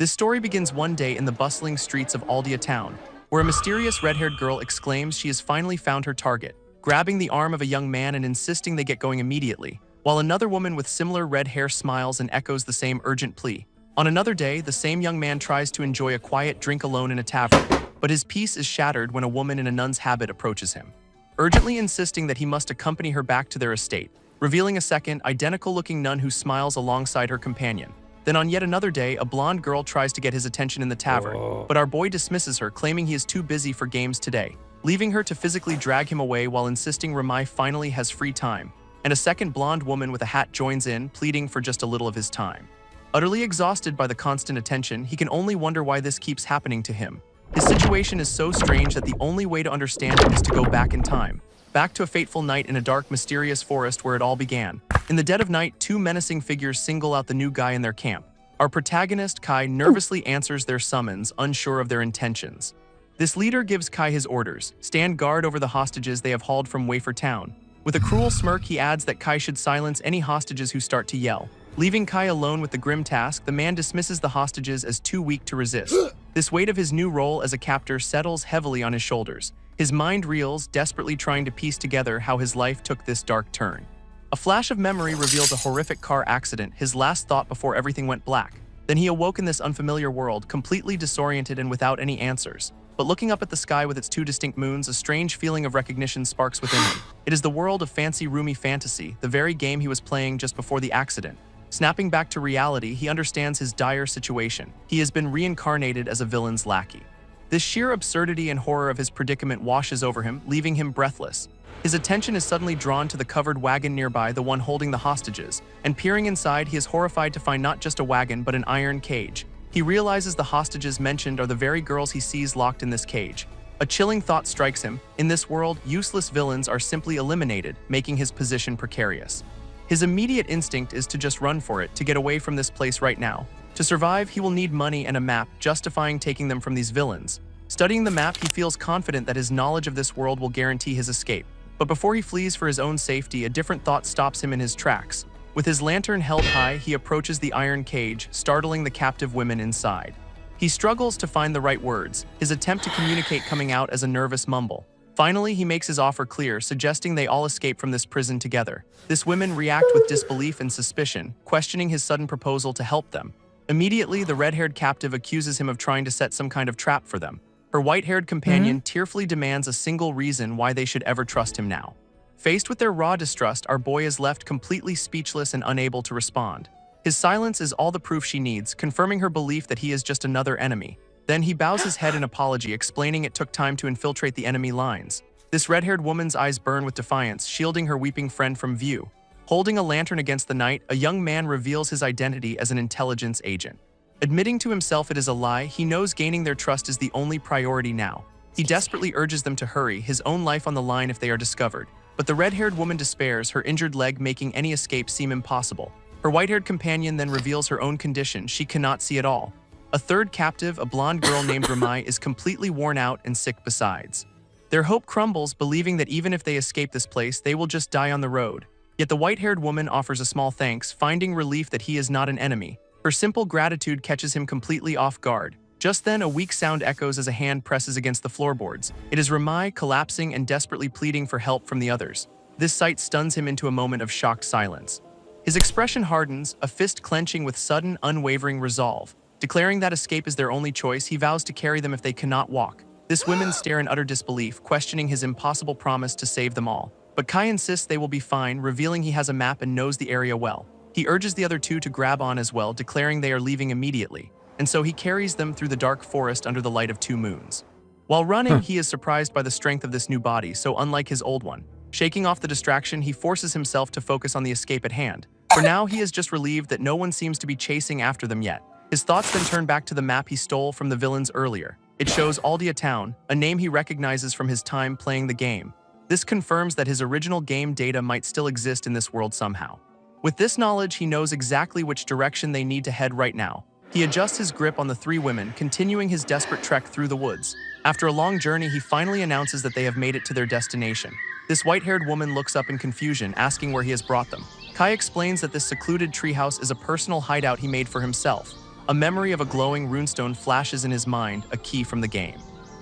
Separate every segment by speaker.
Speaker 1: This story begins one day in the bustling streets of Aldea Town, where a mysterious red-haired girl exclaims she has finally found her target, grabbing the arm of a young man and insisting they get going immediately, while another woman with similar red hair smiles and echoes the same urgent plea. On another day, the same young man tries to enjoy a quiet drink alone in a tavern, but his peace is shattered when a woman in a nun's habit approaches him, urgently insisting that he must accompany her back to their estate, revealing a second, identical-looking nun who smiles alongside her companion. Then on yet another day, a blonde girl tries to get his attention in the tavern, but our boy dismisses her, claiming he is too busy for games today, leaving her to physically drag him away while insisting Ramai finally has free time. And a second blonde woman with a hat joins in, pleading for just a little of his time. Utterly exhausted by the constant attention, he can only wonder why this keeps happening to him. His situation is so strange that the only way to understand it is to go back in time. Back to a fateful night in a dark, mysterious forest where it all began. In the dead of night, two menacing figures single out the new guy in their camp. Our protagonist, Kai, nervously answers their summons, unsure of their intentions. This leader gives Kai his orders: stand guard over the hostages they have hauled from Wafer Town. With a cruel smirk, he adds that Kai should silence any hostages who start to yell. Leaving Kai alone with the grim task, the man dismisses the hostages as too weak to resist. This weight of his new role as a captor settles heavily on his shoulders. His mind reels, desperately trying to piece together how his life took this dark turn. A flash of memory reveals a horrific car accident, his last thought before everything went black. Then he awoke in this unfamiliar world, completely disoriented and without any answers. But looking up at the sky with its two distinct moons, a strange feeling of recognition sparks within him. It is the world of fancy, roomy fantasy, the very game he was playing just before the accident. Snapping back to reality, he understands his dire situation. He has been reincarnated as a villain's lackey. This sheer absurdity and horror of his predicament washes over him, leaving him breathless. His attention is suddenly drawn to the covered wagon nearby, the one holding the hostages, and peering inside, he is horrified to find not just a wagon but an iron cage. He realizes the hostages mentioned are the very girls he sees locked in this cage. A chilling thought strikes him. In this world, useless villains are simply eliminated, making his position precarious. His immediate instinct is to just run for it, to get away from this place right now. To survive, he will need money and a map, justifying taking them from these villains. Studying the map, he feels confident that his knowledge of this world will guarantee his escape. But before he flees for his own safety, a different thought stops him in his tracks. With his lantern held high, he approaches the iron cage, startling the captive women inside. He struggles to find the right words, his attempt to communicate coming out as a nervous mumble. Finally, he makes his offer clear, suggesting they all escape from this prison together. This women react with disbelief and suspicion, questioning his sudden proposal to help them. Immediately, the red-haired captive accuses him of trying to set some kind of trap for them. Her white-haired companion tearfully demands a single reason why they should ever trust him now. Faced with their raw distrust, our boy is left completely speechless and unable to respond. His silence is all the proof she needs, confirming her belief that he is just another enemy. Then he bows his head in apology, explaining it took time to infiltrate the enemy lines. This red-haired woman's eyes burn with defiance, shielding her weeping friend from view. Holding a lantern against the night, a young man reveals his identity as an intelligence agent. Admitting to himself it is a lie, he knows gaining their trust is the only priority now. He desperately urges them to hurry, his own life on the line if they are discovered. But the red-haired woman despairs, her injured leg making any escape seem impossible. Her white-haired companion then reveals her own condition: she cannot see at all. A third captive, a blonde girl named Ramai, is completely worn out and sick besides. Their hope crumbles, believing that even if they escape this place, they will just die on the road. Yet the white-haired woman offers a small thanks, finding relief that he is not an enemy. Her simple gratitude catches him completely off guard. Just then, a weak sound echoes as a hand presses against the floorboards. It is Ramai, collapsing and desperately pleading for help from the others. This sight stuns him into a moment of shocked silence. His expression hardens, a fist clenching with sudden, unwavering resolve. Declaring that escape is their only choice, he vows to carry them if they cannot walk. This women stare in utter disbelief, questioning his impossible promise to save them all. But Kai insists they will be fine, revealing he has a map and knows the area well. He urges the other two to grab on as well, declaring they are leaving immediately. And so he carries them through the dark forest under the light of two moons. While running, he is surprised by the strength of this new body, so unlike his old one. Shaking off the distraction, he forces himself to focus on the escape at hand. For now, he is just relieved that no one seems to be chasing after them yet. His thoughts then turn back to the map he stole from the villains earlier. It shows Aldea Town, a name he recognizes from his time playing the game. This confirms that his original game data might still exist in this world somehow. With this knowledge, he knows exactly which direction they need to head right now. He adjusts his grip on the three women, continuing his desperate trek through the woods. After a long journey, he finally announces that they have made it to their destination. This white-haired woman looks up in confusion, asking where he has brought them. Kai explains that this secluded treehouse is a personal hideout he made for himself. A memory of a glowing runestone flashes in his mind, a key from the game.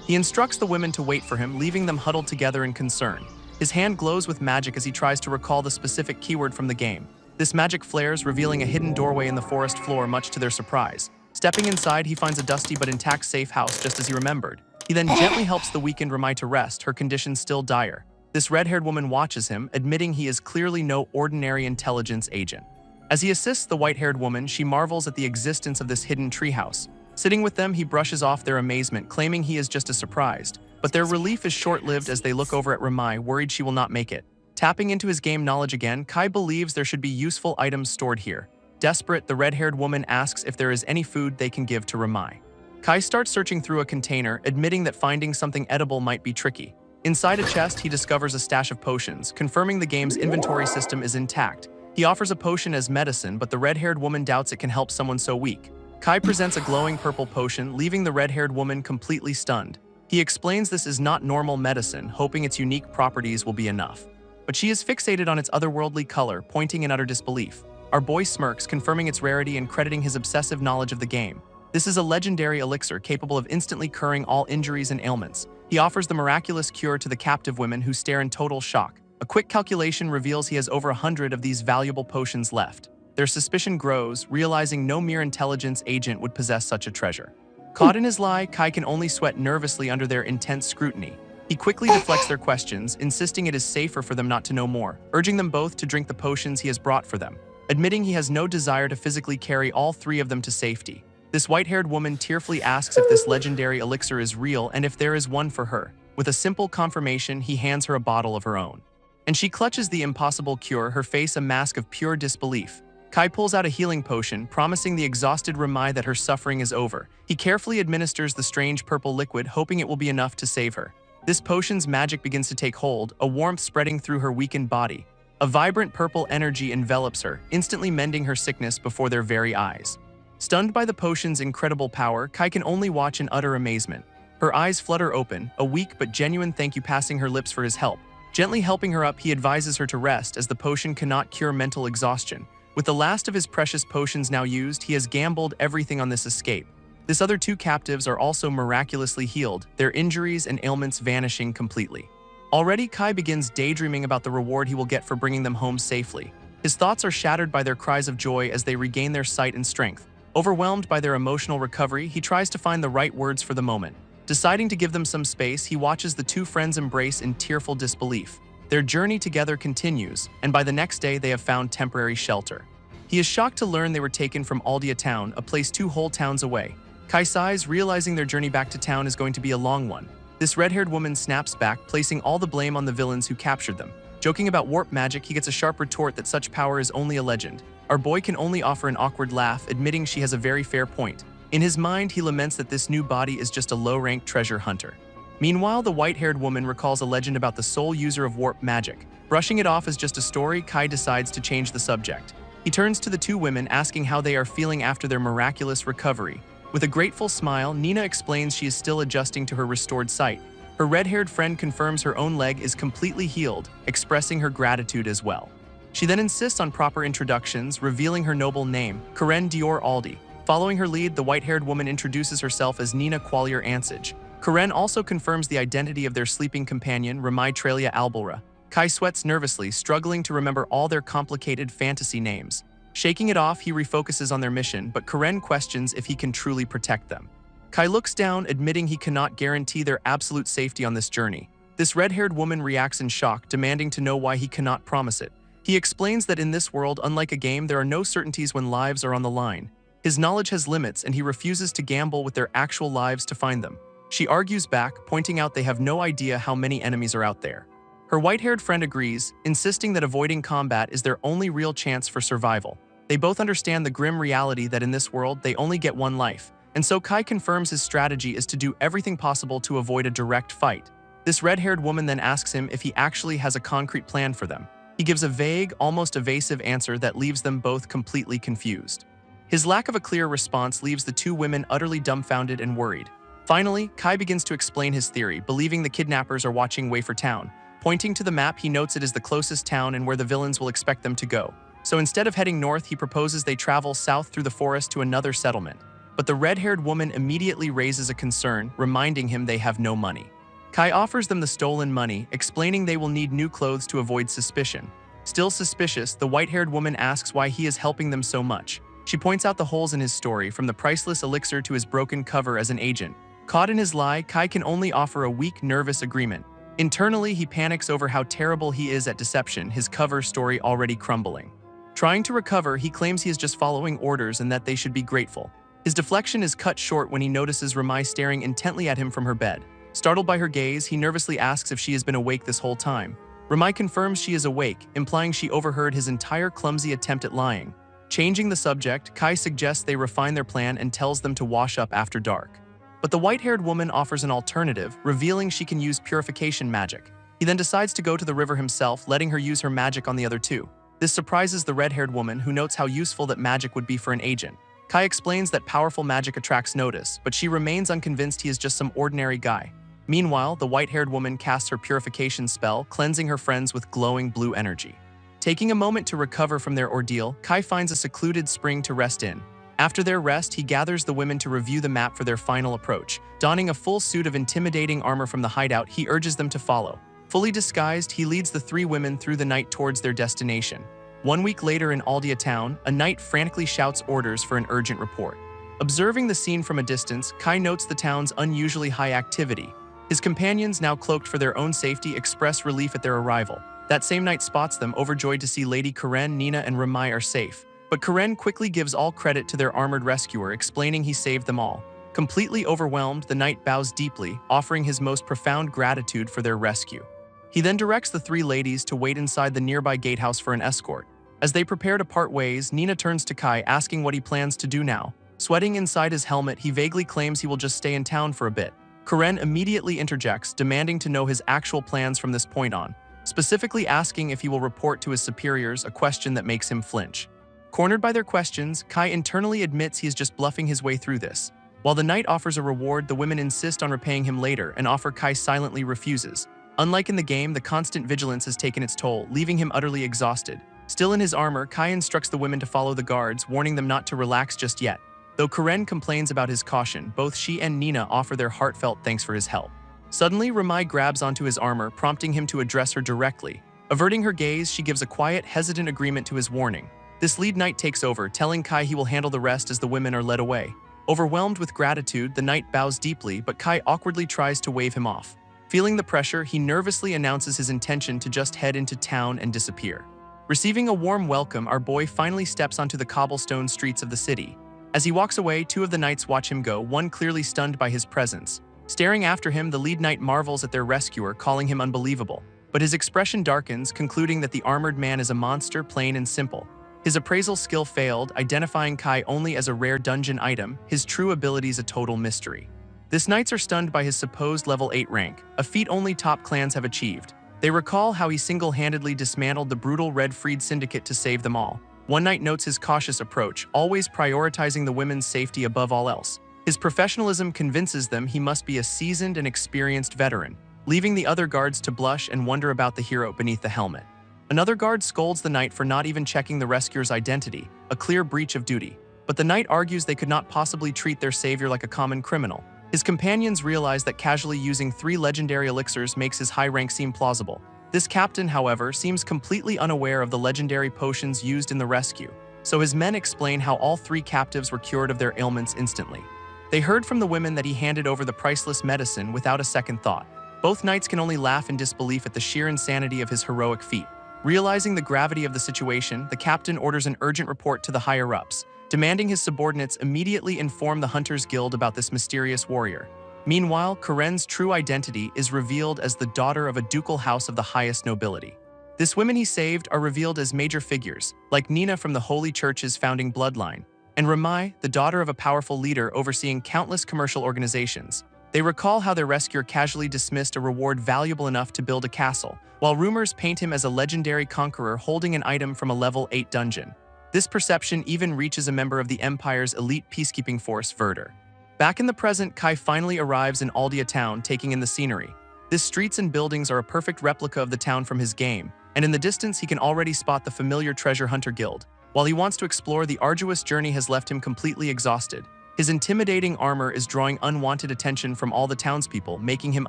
Speaker 1: He instructs the women to wait for him, leaving them huddled together in concern. His hand glows with magic as he tries to recall the specific keyword from the game. This magic flares, revealing a hidden doorway in the forest floor, much to their surprise. Stepping inside, he finds a dusty but intact safe house, just as he remembered. He then gently helps the weakened Ramai to rest, her condition still dire. This red-haired woman watches him, admitting he is clearly no ordinary intelligence agent. As he assists the white-haired woman, she marvels at the existence of this hidden treehouse. Sitting with them, he brushes off their amazement, claiming he is just as surprised. But their relief is short-lived as they look over at Ramai, worried she will not make it. Tapping into his game knowledge again, Kai believes there should be useful items stored here. Desperate, the red-haired woman asks if there is any food they can give to Ramai. Kai starts searching through a container, admitting that finding something edible might be tricky. Inside a chest, he discovers a stash of potions, confirming the game's inventory system is intact. He offers a potion as medicine, but the red-haired woman doubts it can help someone so weak. Kai presents a glowing purple potion, leaving the red-haired woman completely stunned. He explains this is not normal medicine, hoping its unique properties will be enough. But she is fixated on its otherworldly color, pointing in utter disbelief. Our boy smirks, confirming its rarity and crediting his obsessive knowledge of the game. This is a legendary elixir capable of instantly curing all injuries and ailments. He offers the miraculous cure to the captive women, who stare in total shock. A quick calculation reveals he has over 100 of these valuable potions left. Their suspicion grows, realizing no mere intelligence agent would possess such a treasure. Caught in his lie, Kai can only sweat nervously under their intense scrutiny. He quickly deflects their questions, insisting it is safer for them not to know more, urging them both to drink the potions he has brought for them. Admitting he has no desire to physically carry all three of them to safety. This white-haired woman tearfully asks if this legendary elixir is real and if there is one for her. With a simple confirmation, he hands her a bottle of her own. And she clutches the impossible cure, her face a mask of pure disbelief. Kai pulls out a healing potion, promising the exhausted Ramai that her suffering is over. He carefully administers the strange purple liquid, hoping it will be enough to save her. This potion's magic begins to take hold, a warmth spreading through her weakened body. A vibrant purple energy envelops her, instantly mending her sickness before their very eyes. Stunned by the potion's incredible power, Kai can only watch in utter amazement. Her eyes flutter open, a weak but genuine thank you passing her lips for his help. Gently helping her up, he advises her to rest, as the potion cannot cure mental exhaustion. With the last of his precious potions now used, he has gambled everything on this escape. This other two captives are also miraculously healed, their injuries and ailments vanishing completely. Already, Kai begins daydreaming about the reward he will get for bringing them home safely. His thoughts are shattered by their cries of joy as they regain their sight and strength. Overwhelmed by their emotional recovery, he tries to find the right words for the moment. Deciding to give them some space, he watches the two friends embrace in tearful disbelief. Their journey together continues, and by the next day they have found temporary shelter. He is shocked to learn they were taken from Aldia Town, a place 2 whole towns away. Kai sighs, realizing their journey back to town is going to be a long one. This red-haired woman snaps back, placing all the blame on the villains who captured them. Joking about warp magic, he gets a sharp retort that such power is only a legend. Our boy can only offer an awkward laugh, admitting she has a very fair point. In his mind, he laments that this new body is just a low-ranked treasure hunter. Meanwhile, the white-haired woman recalls a legend about the sole user of warp magic. Brushing it off as just a story, Kai decides to change the subject. He turns to the two women, asking how they are feeling after their miraculous recovery. With a grateful smile, Nina explains she is still adjusting to her restored sight. Her red-haired friend confirms her own leg is completely healed, expressing her gratitude as well. She then insists on proper introductions, revealing her noble name, Karen Dior Aldi. Following her lead, the white-haired woman introduces herself as Nina Qualier Ansage. Karen also confirms the identity of their sleeping companion, Ramai Trelia Albalra. Kai sweats nervously, struggling to remember all their complicated fantasy names. Shaking it off, he refocuses on their mission, but Karen questions if he can truly protect them. Kai looks down, admitting he cannot guarantee their absolute safety on this journey. This red-haired woman reacts in shock, demanding to know why he cannot promise it. He explains that in this world, unlike a game, there are no certainties when lives are on the line. His knowledge has limits, and he refuses to gamble with their actual lives to find them. She argues back, pointing out they have no idea how many enemies are out there. Her white-haired friend agrees, insisting that avoiding combat is their only real chance for survival. They both understand the grim reality that in this world they only get one life, and so Kai confirms his strategy is to do everything possible to avoid a direct fight. This red-haired woman then asks him if he actually has a concrete plan for them. He gives a vague, almost evasive answer that leaves them both completely confused. His lack of a clear response leaves the two women utterly dumbfounded and worried. Finally, Kai begins to explain his theory, believing the kidnappers are watching Wafer Town. Pointing to the map, he notes it is the closest town and where the villains will expect them to go. So instead of heading north, he proposes they travel south through the forest to another settlement. but the red-haired woman immediately raises a concern, reminding him they have no money. Kai offers them the stolen money, explaining they will need new clothes to avoid suspicion. Still suspicious, the white-haired woman asks why he is helping them so much. She points out the holes in his story, from the priceless elixir to his broken cover as an agent. Caught in his lie, Kai can only offer a weak, nervous agreement. Internally, he panics over how terrible he is at deception, his cover story already crumbling. Trying to recover, he claims he is just following orders and that they should be grateful. His deflection is cut short when he notices Ramai staring intently at him from her bed. Startled by her gaze, he nervously asks if she has been awake this whole time. Ramai confirms she is awake, implying she overheard his entire clumsy attempt at lying. Changing the subject, Kai suggests they refine their plan and tells them to wash up after dark. But the white-haired woman offers an alternative, revealing she can use purification magic. He then decides to go to the river himself, letting her use her magic on the other two. This surprises the red-haired woman, who notes how useful that magic would be for an agent. Kai explains that powerful magic attracts notice, but she remains unconvinced he is just some ordinary guy. Meanwhile, the white-haired woman casts her purification spell, cleansing her friends with glowing blue energy. Taking a moment to recover from their ordeal, Kai finds a secluded spring to rest in. After their rest, he gathers the women to review the map for their final approach. Donning a full suit of intimidating armor from the hideout, he urges them to follow. Fully disguised, he leads the three women through the night towards their destination. 1 week later in Aldia town, a knight frantically shouts orders for an urgent report. Observing the scene from a distance, Kai notes the town's unusually high activity. His companions, now cloaked for their own safety, express relief at their arrival. That same knight spots them, overjoyed to see Lady Karen, Nina, and Ramai are safe. But Karen quickly gives all credit to their armored rescuer, explaining he saved them all. Completely overwhelmed, the knight bows deeply, offering his most profound gratitude for their rescue. He then directs the three ladies to wait inside the nearby gatehouse for an escort. As they prepare to part ways, Nina turns to Kai, asking what he plans to do now. Sweating inside his helmet, he vaguely claims he will just stay in town for a bit. Karen immediately interjects, demanding to know his actual plans from this point on, specifically asking if he will report to his superiors, a question that makes him flinch. Cornered by their questions, Kai internally admits he is just bluffing his way through this. While the knight offers a reward, the women insist on repaying him later, an offer Kai silently refuses. Unlike in the game, the constant vigilance has taken its toll, leaving him utterly exhausted. Still in his armor, Kai instructs the women to follow the guards, warning them not to relax just yet. Though Karen complains about his caution, both she and Nina offer their heartfelt thanks for his help. Suddenly, Ramai grabs onto his armor, prompting him to address her directly. Averting her gaze, she gives a quiet, hesitant agreement to his warning. This lead knight takes over, telling Kai he will handle the rest as the women are led away. Overwhelmed with gratitude, the knight bows deeply, but Kai awkwardly tries to wave him off. Feeling the pressure, he nervously announces his intention to just head into town and disappear. Receiving a warm welcome, our boy finally steps onto the cobblestone streets of the city. As he walks away, two of the knights watch him go, one clearly stunned by his presence. Staring after him, the lead knight marvels at their rescuer, calling him unbelievable. But his expression darkens, concluding that the armored man is a monster, plain and simple. His appraisal skill failed, identifying Kai only as a rare dungeon item, his true abilities a total mystery. These knights are stunned by his supposed level 8 rank, a feat only top clans have achieved. They recall how he single-handedly dismantled the brutal Red Freed Syndicate to save them all. One knight notes his cautious approach, always prioritizing the women's safety above all else. His professionalism convinces them he must be a seasoned and experienced veteran, leaving the other guards to blush and wonder about the hero beneath the helmet. Another guard scolds the knight for not even checking the rescuer's identity, a clear breach of duty. But the knight argues they could not possibly treat their savior like a common criminal. His companions realize that casually using 3 legendary elixirs makes his high rank seem plausible. This captain, however, seems completely unaware of the legendary potions used in the rescue, so his men explain how all 3 captives were cured of their ailments instantly. They heard from the women that he handed over the priceless medicine without a second thought. Both knights can only laugh in disbelief at the sheer insanity of his heroic feat. Realizing the gravity of the situation, the captain orders an urgent report to the higher-ups, demanding his subordinates immediately inform the Hunters Guild about this mysterious warrior. Meanwhile, Karen's true identity is revealed as the daughter of a ducal house of the highest nobility. These women he saved are revealed as major figures, like Nina from the Holy Church's founding bloodline, and Ramai, the daughter of a powerful leader overseeing countless commercial organizations. They recall how their rescuer casually dismissed a reward valuable enough to build a castle, while rumors paint him as a legendary conqueror holding an item from a level 8 dungeon. This perception even reaches a member of the Empire's elite peacekeeping force, Verder. Back in the present, Kai finally arrives in Aldia town, taking in the scenery. These streets and buildings are a perfect replica of the town from his game, and in the distance he can already spot the familiar Treasure Hunter Guild. While he wants to explore, the arduous journey has left him completely exhausted. His intimidating armor is drawing unwanted attention from all the townspeople, making him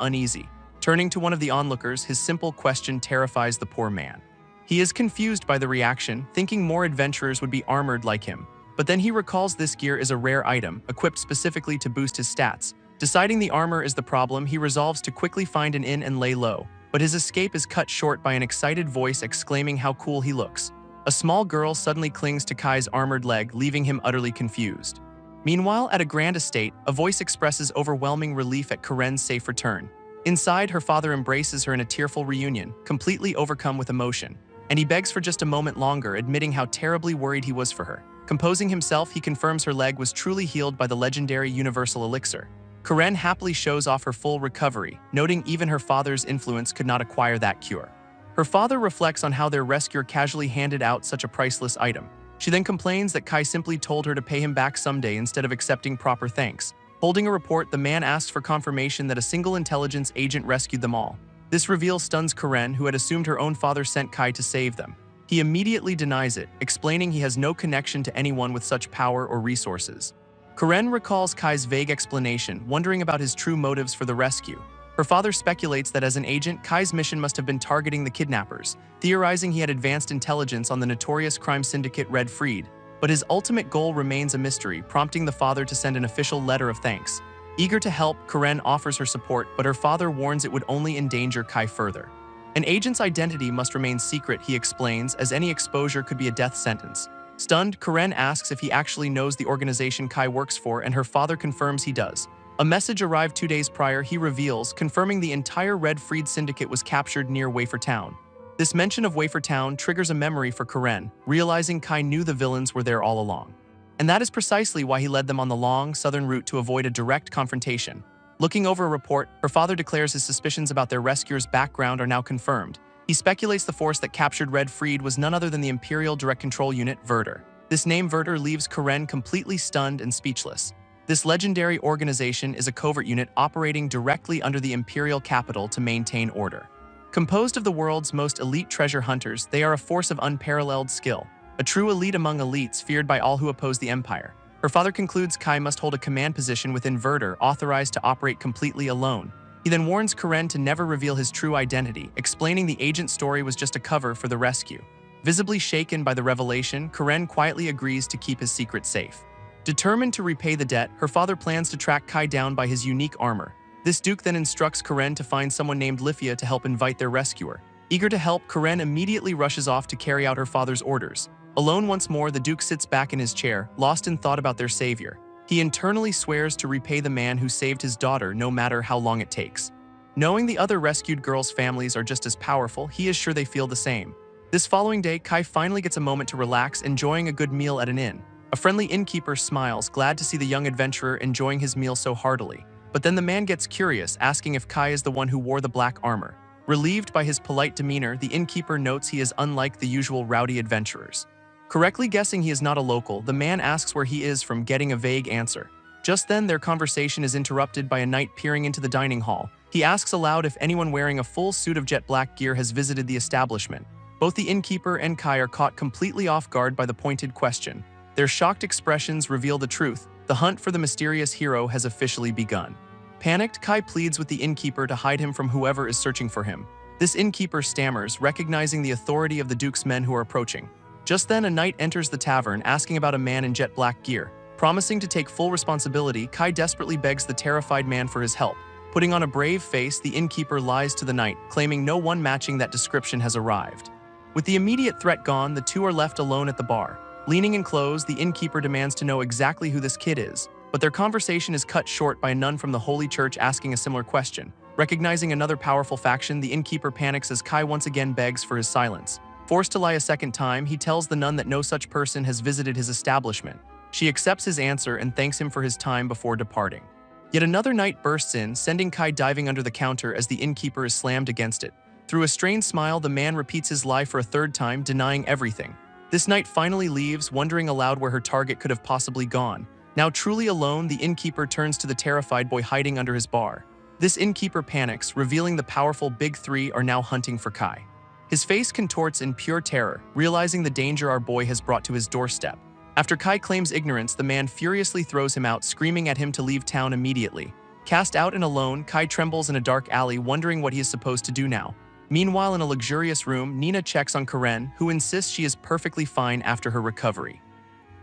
Speaker 1: uneasy. Turning to one of the onlookers, his simple question terrifies the poor man. He is confused by the reaction, thinking more adventurers would be armored like him. But then he recalls this gear is a rare item, equipped specifically to boost his stats. Deciding the armor is the problem, he resolves to quickly find an inn and lay low. But his escape is cut short by an excited voice exclaiming how cool he looks. A small girl suddenly clings to Kai's armored leg, leaving him utterly confused. Meanwhile, at a grand estate, a voice expresses overwhelming relief at Karen's safe return. Inside, her father embraces her in a tearful reunion, completely overcome with emotion. And he begs for just a moment longer, admitting how terribly worried he was for her. Composing himself, he confirms her leg was truly healed by the legendary universal elixir. Karen happily shows off her full recovery, noting even her father's influence could not acquire that cure. Her father reflects on how their rescuer casually handed out such a priceless item. She then complains that Kai simply told her to pay him back someday instead of accepting proper thanks. Holding a report, the man asks for confirmation that a single intelligence agent rescued them all. This reveal stuns Karen, who had assumed her own father sent Kai to save them. He immediately denies it, explaining he has no connection to anyone with such power or resources. Karen recalls Kai's vague explanation, wondering about his true motives for the rescue. Her father speculates that as an agent, Kai's mission must have been targeting the kidnappers, theorizing he had advanced intelligence on the notorious crime syndicate Red Freed. But his ultimate goal remains a mystery, prompting the father to send an official letter of thanks. Eager to help, Karen offers her support, but her father warns it would only endanger Kai further. An agent's identity must remain secret, he explains, as any exposure could be a death sentence. Stunned, Karen asks if he actually knows the organization Kai works for, and her father confirms he does. A message arrived 2 days prior, he reveals, confirming the entire Red Freed syndicate was captured near Wafer Town. This mention of Wafer Town triggers a memory for Karen, realizing Kai knew the villains were there all along. And that is precisely why he led them on the long, southern route to avoid a direct confrontation. Looking over a report, her father declares his suspicions about their rescuer's background are now confirmed. He speculates the force that captured Red Freed was none other than the Imperial Direct Control Unit, Verter. This name Verter leaves Karen completely stunned and speechless. This legendary organization is a covert unit operating directly under the Imperial capital to maintain order. Composed of the world's most elite treasure hunters, they are a force of unparalleled skill, a true elite among elites feared by all who oppose the Empire. Her father concludes Kai must hold a command position within Verter, authorized to operate completely alone. He then warns Karen to never reveal his true identity, explaining the agent's story was just a cover for the rescue. Visibly shaken by the revelation, Karen quietly agrees to keep his secret safe. Determined to repay the debt, her father plans to track Kai down by his unique armor. This duke then instructs Karen to find someone named Lifia to help invite their rescuer. Eager to help, Karen immediately rushes off to carry out her father's orders. Alone once more, the duke sits back in his chair, lost in thought about their savior. He internally swears to repay the man who saved his daughter no matter how long it takes. Knowing the other rescued girls' families are just as powerful, he is sure they feel the same. This following day, Kai finally gets a moment to relax, enjoying a good meal at an inn. A friendly innkeeper smiles, glad to see the young adventurer enjoying his meal so heartily. But then the man gets curious, asking if Kai is the one who wore the black armor. Relieved by his polite demeanor, the innkeeper notes he is unlike the usual rowdy adventurers. Correctly guessing he is not a local, the man asks where he is from, getting a vague answer. Just then, their conversation is interrupted by a knight peering into the dining hall. He asks aloud if anyone wearing a full suit of jet black gear has visited the establishment. Both the innkeeper and Kai are caught completely off guard by the pointed question. Their shocked expressions reveal the truth. The hunt for the mysterious hero has officially begun. Panicked, Kai pleads with the innkeeper to hide him from whoever is searching for him. This innkeeper stammers, recognizing the authority of the duke's men who are approaching. Just then, a knight enters the tavern, asking about a man in jet black gear. Promising to take full responsibility, Kai desperately begs the terrified man for his help. Putting on a brave face, the innkeeper lies to the knight, claiming no one matching that description has arrived. With the immediate threat gone, the two are left alone at the bar. Leaning in close, the innkeeper demands to know exactly who this kid is, but their conversation is cut short by a nun from the Holy Church asking a similar question. Recognizing another powerful faction, the innkeeper panics as Kai once again begs for his silence. Forced to lie a second time, he tells the nun that no such person has visited his establishment. She accepts his answer and thanks him for his time before departing. Yet another knight bursts in, sending Kai diving under the counter as the innkeeper is slammed against it. Through a strained smile, the man repeats his lie for a third time, denying everything. This knight finally leaves, wondering aloud where her target could have possibly gone. Now truly alone, the innkeeper turns to the terrified boy hiding under his bar. This innkeeper panics, revealing the powerful Big Three are now hunting for Kai. His face contorts in pure terror, realizing the danger our boy has brought to his doorstep. After Kai claims ignorance, the man furiously throws him out, screaming at him to leave town immediately. Cast out and alone, Kai trembles in a dark alley, wondering what he is supposed to do now. Meanwhile, in a luxurious room, Nina checks on Karen, who insists she is perfectly fine after her recovery.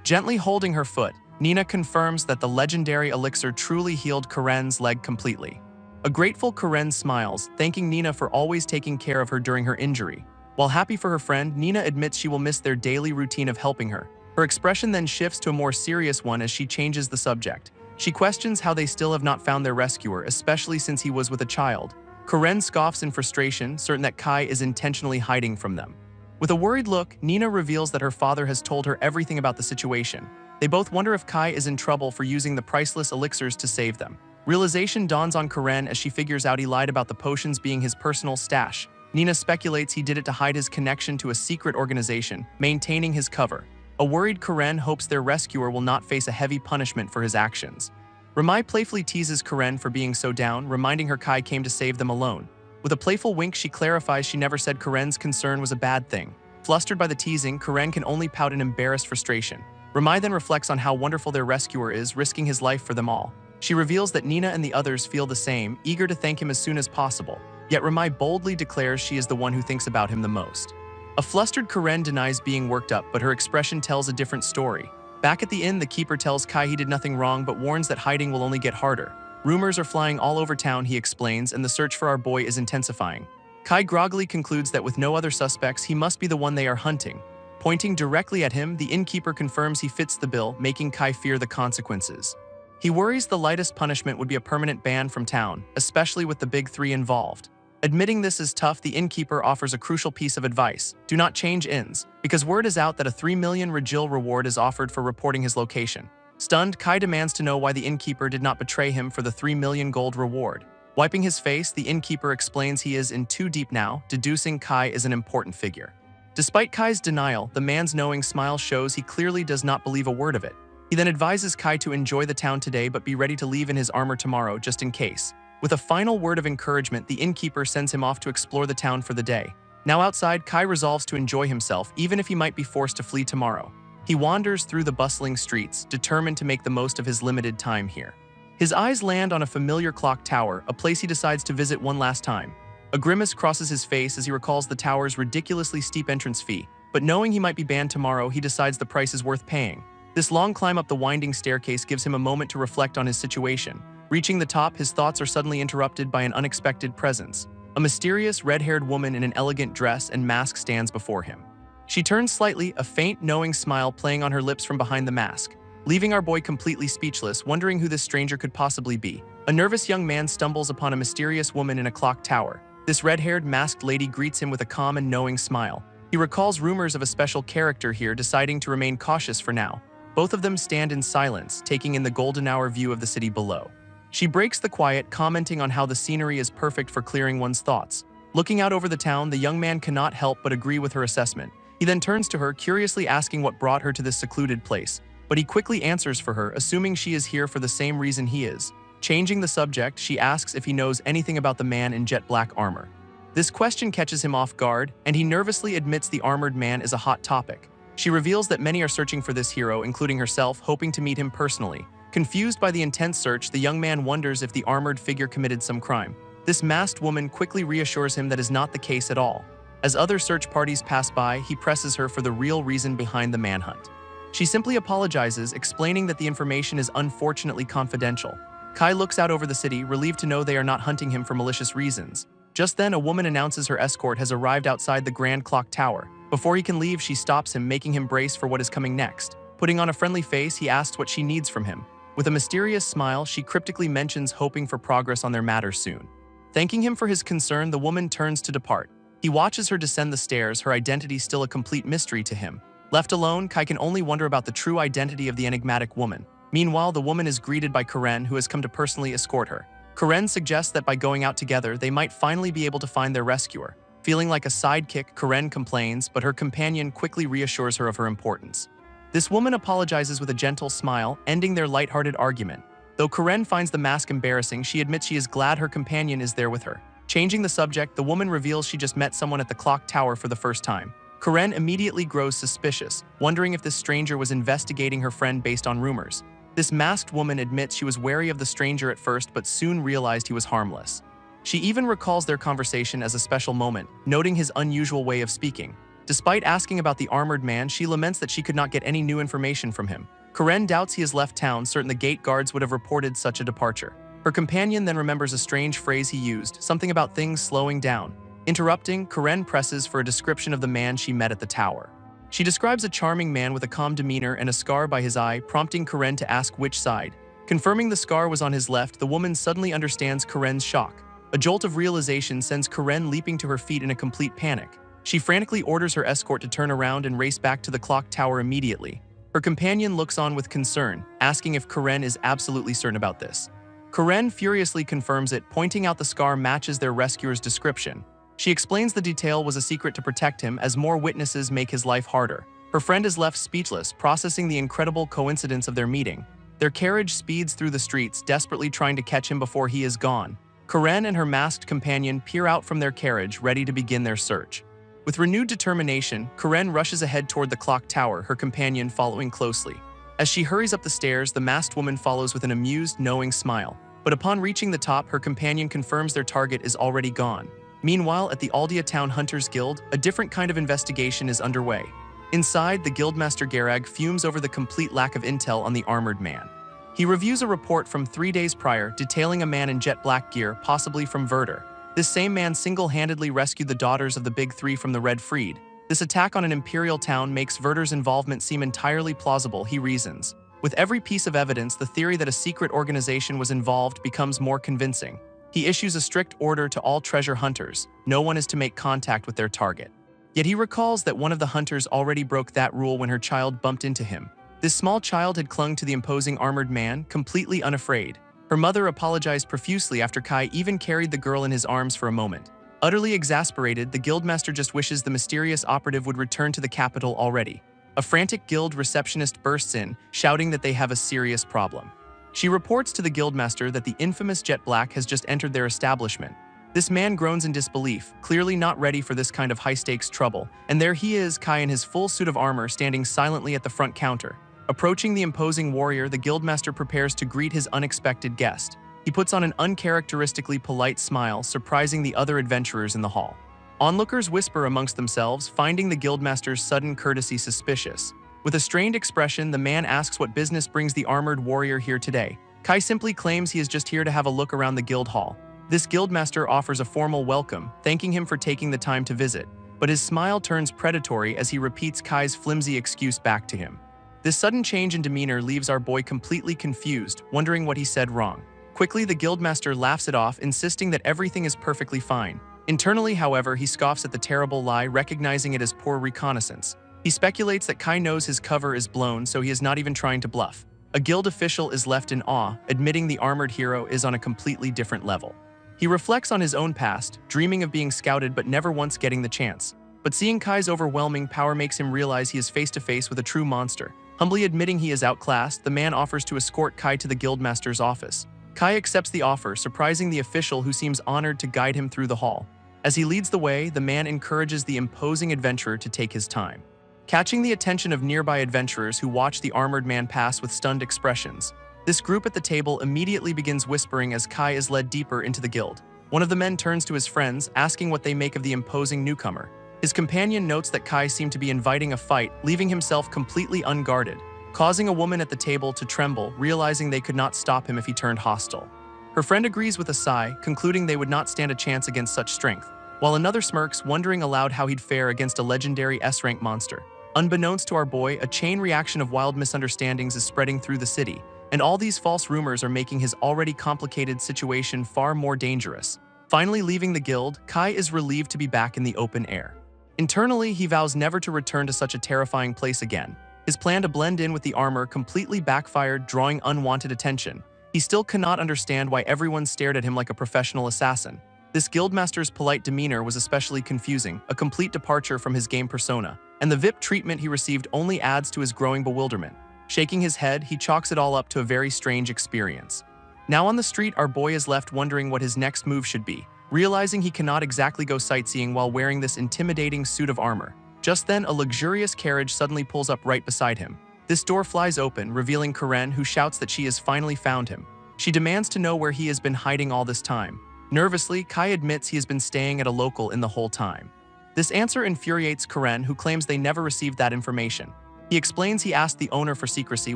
Speaker 1: Gently holding her foot, Nina confirms that the legendary elixir truly healed Karen's leg completely. A grateful Karen smiles, thanking Nina for always taking care of her during her injury. While happy for her friend, Nina admits she will miss their daily routine of helping her. Her expression then shifts to a more serious one as she changes the subject. She questions how they still have not found their rescuer, especially since he was with a child. Karen scoffs in frustration, certain that Kai is intentionally hiding from them. With a worried look, Nina reveals that her father has told her everything about the situation. They both wonder if Kai is in trouble for using the priceless elixirs to save them. Realization dawns on Karen as she figures out he lied about the potions being his personal stash. Nina speculates he did it to hide his connection to a secret organization, maintaining his cover. A worried Karen hopes their rescuer will not face a heavy punishment for his actions. Ramai playfully teases Karen for being so down, reminding her Kai came to save them alone. With a playful wink, she clarifies she never said Karen's concern was a bad thing. Flustered by the teasing, Karen can only pout in embarrassed frustration. Ramai then reflects on how wonderful their rescuer is, risking his life for them all. She reveals that Nina and the others feel the same, eager to thank him as soon as possible. Yet Ramai boldly declares she is the one who thinks about him the most. A flustered Karen denies being worked up, but her expression tells a different story. Back at the inn, the keeper tells Kai he did nothing wrong but warns that hiding will only get harder. Rumors are flying all over town, he explains, and the search for our boy is intensifying. Kai groggily concludes that with no other suspects, he must be the one they are hunting. Pointing directly at him, the innkeeper confirms he fits the bill, making Kai fear the consequences. He worries the lightest punishment would be a permanent ban from town, especially with the big three involved. Admitting this is tough, the innkeeper offers a crucial piece of advice. Do not change inns, because word is out that a 3 million Regil reward is offered for reporting his location. Stunned, Kai demands to know why the innkeeper did not betray him for the 3 million gold reward. Wiping his face, the innkeeper explains he is in too deep now, deducing Kai is an important figure. Despite Kai's denial, the man's knowing smile shows he clearly does not believe a word of it. He then advises Kai to enjoy the town today but be ready to leave in his armor tomorrow just in case. With a final word of encouragement, the innkeeper sends him off to explore the town for the day. Now outside, Kai resolves to enjoy himself, even if he might be forced to flee tomorrow. He wanders through the bustling streets, determined to make the most of his limited time here. His eyes land on a familiar clock tower, a place he decides to visit one last time. A grimace crosses his face as he recalls the tower's ridiculously steep entrance fee, but knowing he might be banned tomorrow, he decides the price is worth paying. This long climb up the winding staircase gives him a moment to reflect on his situation. Reaching the top, his thoughts are suddenly interrupted by an unexpected presence. A mysterious red-haired woman in an elegant dress and mask stands before him. She turns slightly, a faint, knowing smile playing on her lips from behind the mask, leaving our boy completely speechless, wondering who this stranger could possibly be. A nervous young man stumbles upon a mysterious woman in a clock tower. This red-haired, masked lady greets him with a calm and knowing smile. He recalls rumors of a special character here, deciding to remain cautious for now. Both of them stand in silence, taking in the golden hour view of the city below. She breaks the quiet, commenting on how the scenery is perfect for clearing one's thoughts. Looking out over the town, the young man cannot help but agree with her assessment. He then turns to her, curiously asking what brought her to this secluded place. But he quickly answers for her, assuming she is here for the same reason he is. Changing the subject, she asks if he knows anything about the man in jet black armor. This question catches him off guard, and he nervously admits the armored man is a hot topic. She reveals that many are searching for this hero, including herself, hoping to meet him personally. Confused by the intense search, the young man wonders if the armored figure committed some crime. This masked woman quickly reassures him that is not the case at all. As other search parties pass by, he presses her for the real reason behind the manhunt. She simply apologizes, explaining that the information is unfortunately confidential. Kai looks out over the city, relieved to know they are not hunting him for malicious reasons. Just then, a woman announces her escort has arrived outside the Grand Clock Tower. Before he can leave, she stops him, making him brace for what is coming next. Putting on a friendly face, he asks what she needs from him. With a mysterious smile, she cryptically mentions hoping for progress on their matter soon. Thanking him for his concern, the woman turns to depart. He watches her descend the stairs, her identity still a complete mystery to him. Left alone, Kai can only wonder about the true identity of the enigmatic woman. Meanwhile, the woman is greeted by Karen, who has come to personally escort her. Karen suggests that by going out together, they might finally be able to find their rescuer. Feeling like a sidekick, Karen complains, but her companion quickly reassures her of her importance. This woman apologizes with a gentle smile, ending their lighthearted argument. Though Karen finds the mask embarrassing, she admits she is glad her companion is there with her. Changing the subject, the woman reveals she just met someone at the clock tower for the first time. Karen immediately grows suspicious, wondering if this stranger was investigating her friend based on rumors. This masked woman admits she was wary of the stranger at first but soon realized he was harmless. She even recalls their conversation as a special moment, noting his unusual way of speaking. Despite asking about the armored man, she laments that she could not get any new information from him. Karen doubts he has left town, certain the gate guards would have reported such a departure. Her companion then remembers a strange phrase he used, something about things slowing down. Interrupting, Karen presses for a description of the man she met at the tower. She describes a charming man with a calm demeanor and a scar by his eye, prompting Karen to ask which side. Confirming the scar was on his left, the woman suddenly understands Karen's shock. A jolt of realization sends Karen leaping to her feet in a complete panic. She frantically orders her escort to turn around and race back to the clock tower immediately. Her companion looks on with concern, asking if Karen is absolutely certain about this. Karen furiously confirms it, pointing out the scar matches their rescuer's description. She explains the detail was a secret to protect him, as more witnesses make his life harder. Her friend is left speechless, processing the incredible coincidence of their meeting. Their carriage speeds through the streets, desperately trying to catch him before he is gone. Karen and her masked companion peer out from their carriage, ready to begin their search. With renewed determination, Karen rushes ahead toward the clock tower, her companion following closely. As she hurries up the stairs, the masked woman follows with an amused, knowing smile. But upon reaching the top, her companion confirms their target is already gone. Meanwhile, at the Aldea Town Hunters Guild, a different kind of investigation is underway. Inside, the Guildmaster Garag fumes over the complete lack of intel on the armored man. He reviews a report from 3 days prior, detailing a man in jet black gear, possibly from Verder. This same man single-handedly rescued the daughters of the Big Three from the Red Freed. This attack on an imperial town makes Verder's involvement seem entirely plausible, he reasons. With every piece of evidence, the theory that a secret organization was involved becomes more convincing. He issues a strict order to all treasure hunters. No one is to make contact with their target. Yet he recalls that one of the hunters already broke that rule when her child bumped into him. This small child had clung to the imposing armored man, completely unafraid. Her mother apologized profusely after Kai even carried the girl in his arms for a moment. Utterly exasperated, the guildmaster just wishes the mysterious operative would return to the capital already. A frantic guild receptionist bursts in, shouting that they have a serious problem. She reports to the guildmaster that the infamous Jet Black has just entered their establishment. This man groans in disbelief, clearly not ready for this kind of high-stakes trouble, and there he is, Kai in his full suit of armor, standing silently at the front counter. Approaching the imposing warrior, the guildmaster prepares to greet his unexpected guest. He puts on an uncharacteristically polite smile, surprising the other adventurers in the hall. Onlookers whisper amongst themselves, finding the guildmaster's sudden courtesy suspicious. With a strained expression, the man asks what business brings the armored warrior here today. Kai simply claims he is just here to have a look around the guild hall. This guildmaster offers a formal welcome, thanking him for taking the time to visit, but his smile turns predatory as he repeats Kai's flimsy excuse back to him. This sudden change in demeanor leaves our boy completely confused, wondering what he said wrong. Quickly, the guildmaster laughs it off, insisting that everything is perfectly fine. Internally, however, he scoffs at the terrible lie, recognizing it as poor reconnaissance. He speculates that Kai knows his cover is blown, so he is not even trying to bluff. A guild official is left in awe, admitting the armored hero is on a completely different level. He reflects on his own past, dreaming of being scouted but never once getting the chance. But seeing Kai's overwhelming power makes him realize he is face to face with a true monster. Humbly admitting he is outclassed, the man offers to escort Kai to the guildmaster's office. Kai accepts the offer, surprising the official who seems honored to guide him through the hall. As he leads the way, the man encourages the imposing adventurer to take his time. Catching the attention of nearby adventurers who watch the armored man pass with stunned expressions. This group at the table immediately begins whispering as Kai is led deeper into the guild. One of the men turns to his friends, asking what they make of the imposing newcomer. His companion notes that Kai seemed to be inviting a fight, leaving himself completely unguarded, causing a woman at the table to tremble, realizing they could not stop him if he turned hostile. Her friend agrees with a sigh, concluding they would not stand a chance against such strength, while another smirks, wondering aloud how he'd fare against a legendary S-rank monster. Unbeknownst to our boy, a chain reaction of wild misunderstandings is spreading through the city, and all these false rumors are making his already complicated situation far more dangerous. Finally leaving the guild, Kai is relieved to be back in the open air. Internally, he vows never to return to such a terrifying place again. His plan to blend in with the armor completely backfired, drawing unwanted attention. He still cannot understand why everyone stared at him like a professional assassin. This guildmaster's polite demeanor was especially confusing, a complete departure from his game persona, and the VIP treatment he received only adds to his growing bewilderment. Shaking his head, he chalks it all up to a very strange experience. Now on the street, our boy is left wondering what his next move should be, realizing he cannot exactly go sightseeing while wearing this intimidating suit of armor. Just then, a luxurious carriage suddenly pulls up right beside him. This door flies open, revealing Karen, who shouts that she has finally found him. She demands to know where he has been hiding all this time. Nervously, Kai admits he has been staying at a local in the whole time. This answer infuriates Karen, who claims they never received that information. He explains he asked the owner for secrecy,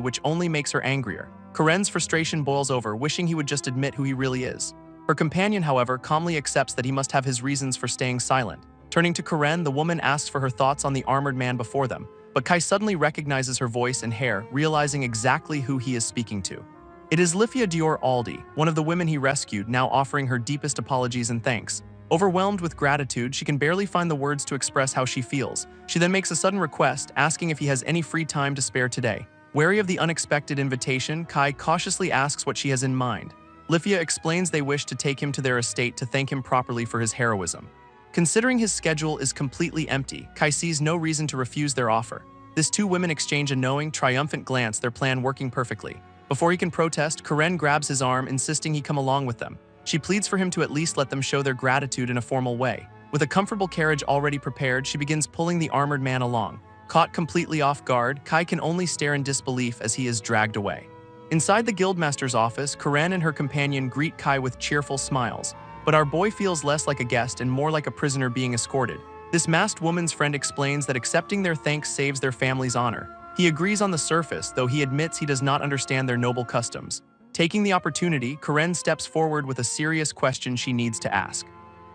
Speaker 1: which only makes her angrier. Karen's frustration boils over, wishing he would just admit who he really is. Her companion, however, calmly accepts that he must have his reasons for staying silent. Turning to Karen, the woman asks for her thoughts on the armored man before them, but Kai suddenly recognizes her voice and hair, realizing exactly who he is speaking to. It is Lifia Dior Aldi, one of the women he rescued, now offering her deepest apologies and thanks. Overwhelmed with gratitude, she can barely find the words to express how she feels. She then makes a sudden request, asking if he has any free time to spare today. Wary of the unexpected invitation, Kai cautiously asks what she has in mind. Lifia explains they wish to take him to their estate to thank him properly for his heroism. Considering his schedule is completely empty, Kai sees no reason to refuse their offer. These two women exchange a knowing, triumphant glance, their plan working perfectly. Before he can protest, Karen grabs his arm, insisting he come along with them. She pleads for him to at least let them show their gratitude in a formal way. With a comfortable carriage already prepared, she begins pulling the armored man along. Caught completely off guard, Kai can only stare in disbelief as he is dragged away. Inside the guildmaster's office, Karen and her companion greet Kai with cheerful smiles. But our boy feels less like a guest and more like a prisoner being escorted. This masked woman's friend explains that accepting their thanks saves their family's honor. He agrees on the surface, though he admits he does not understand their noble customs. Taking the opportunity, Karen steps forward with a serious question she needs to ask.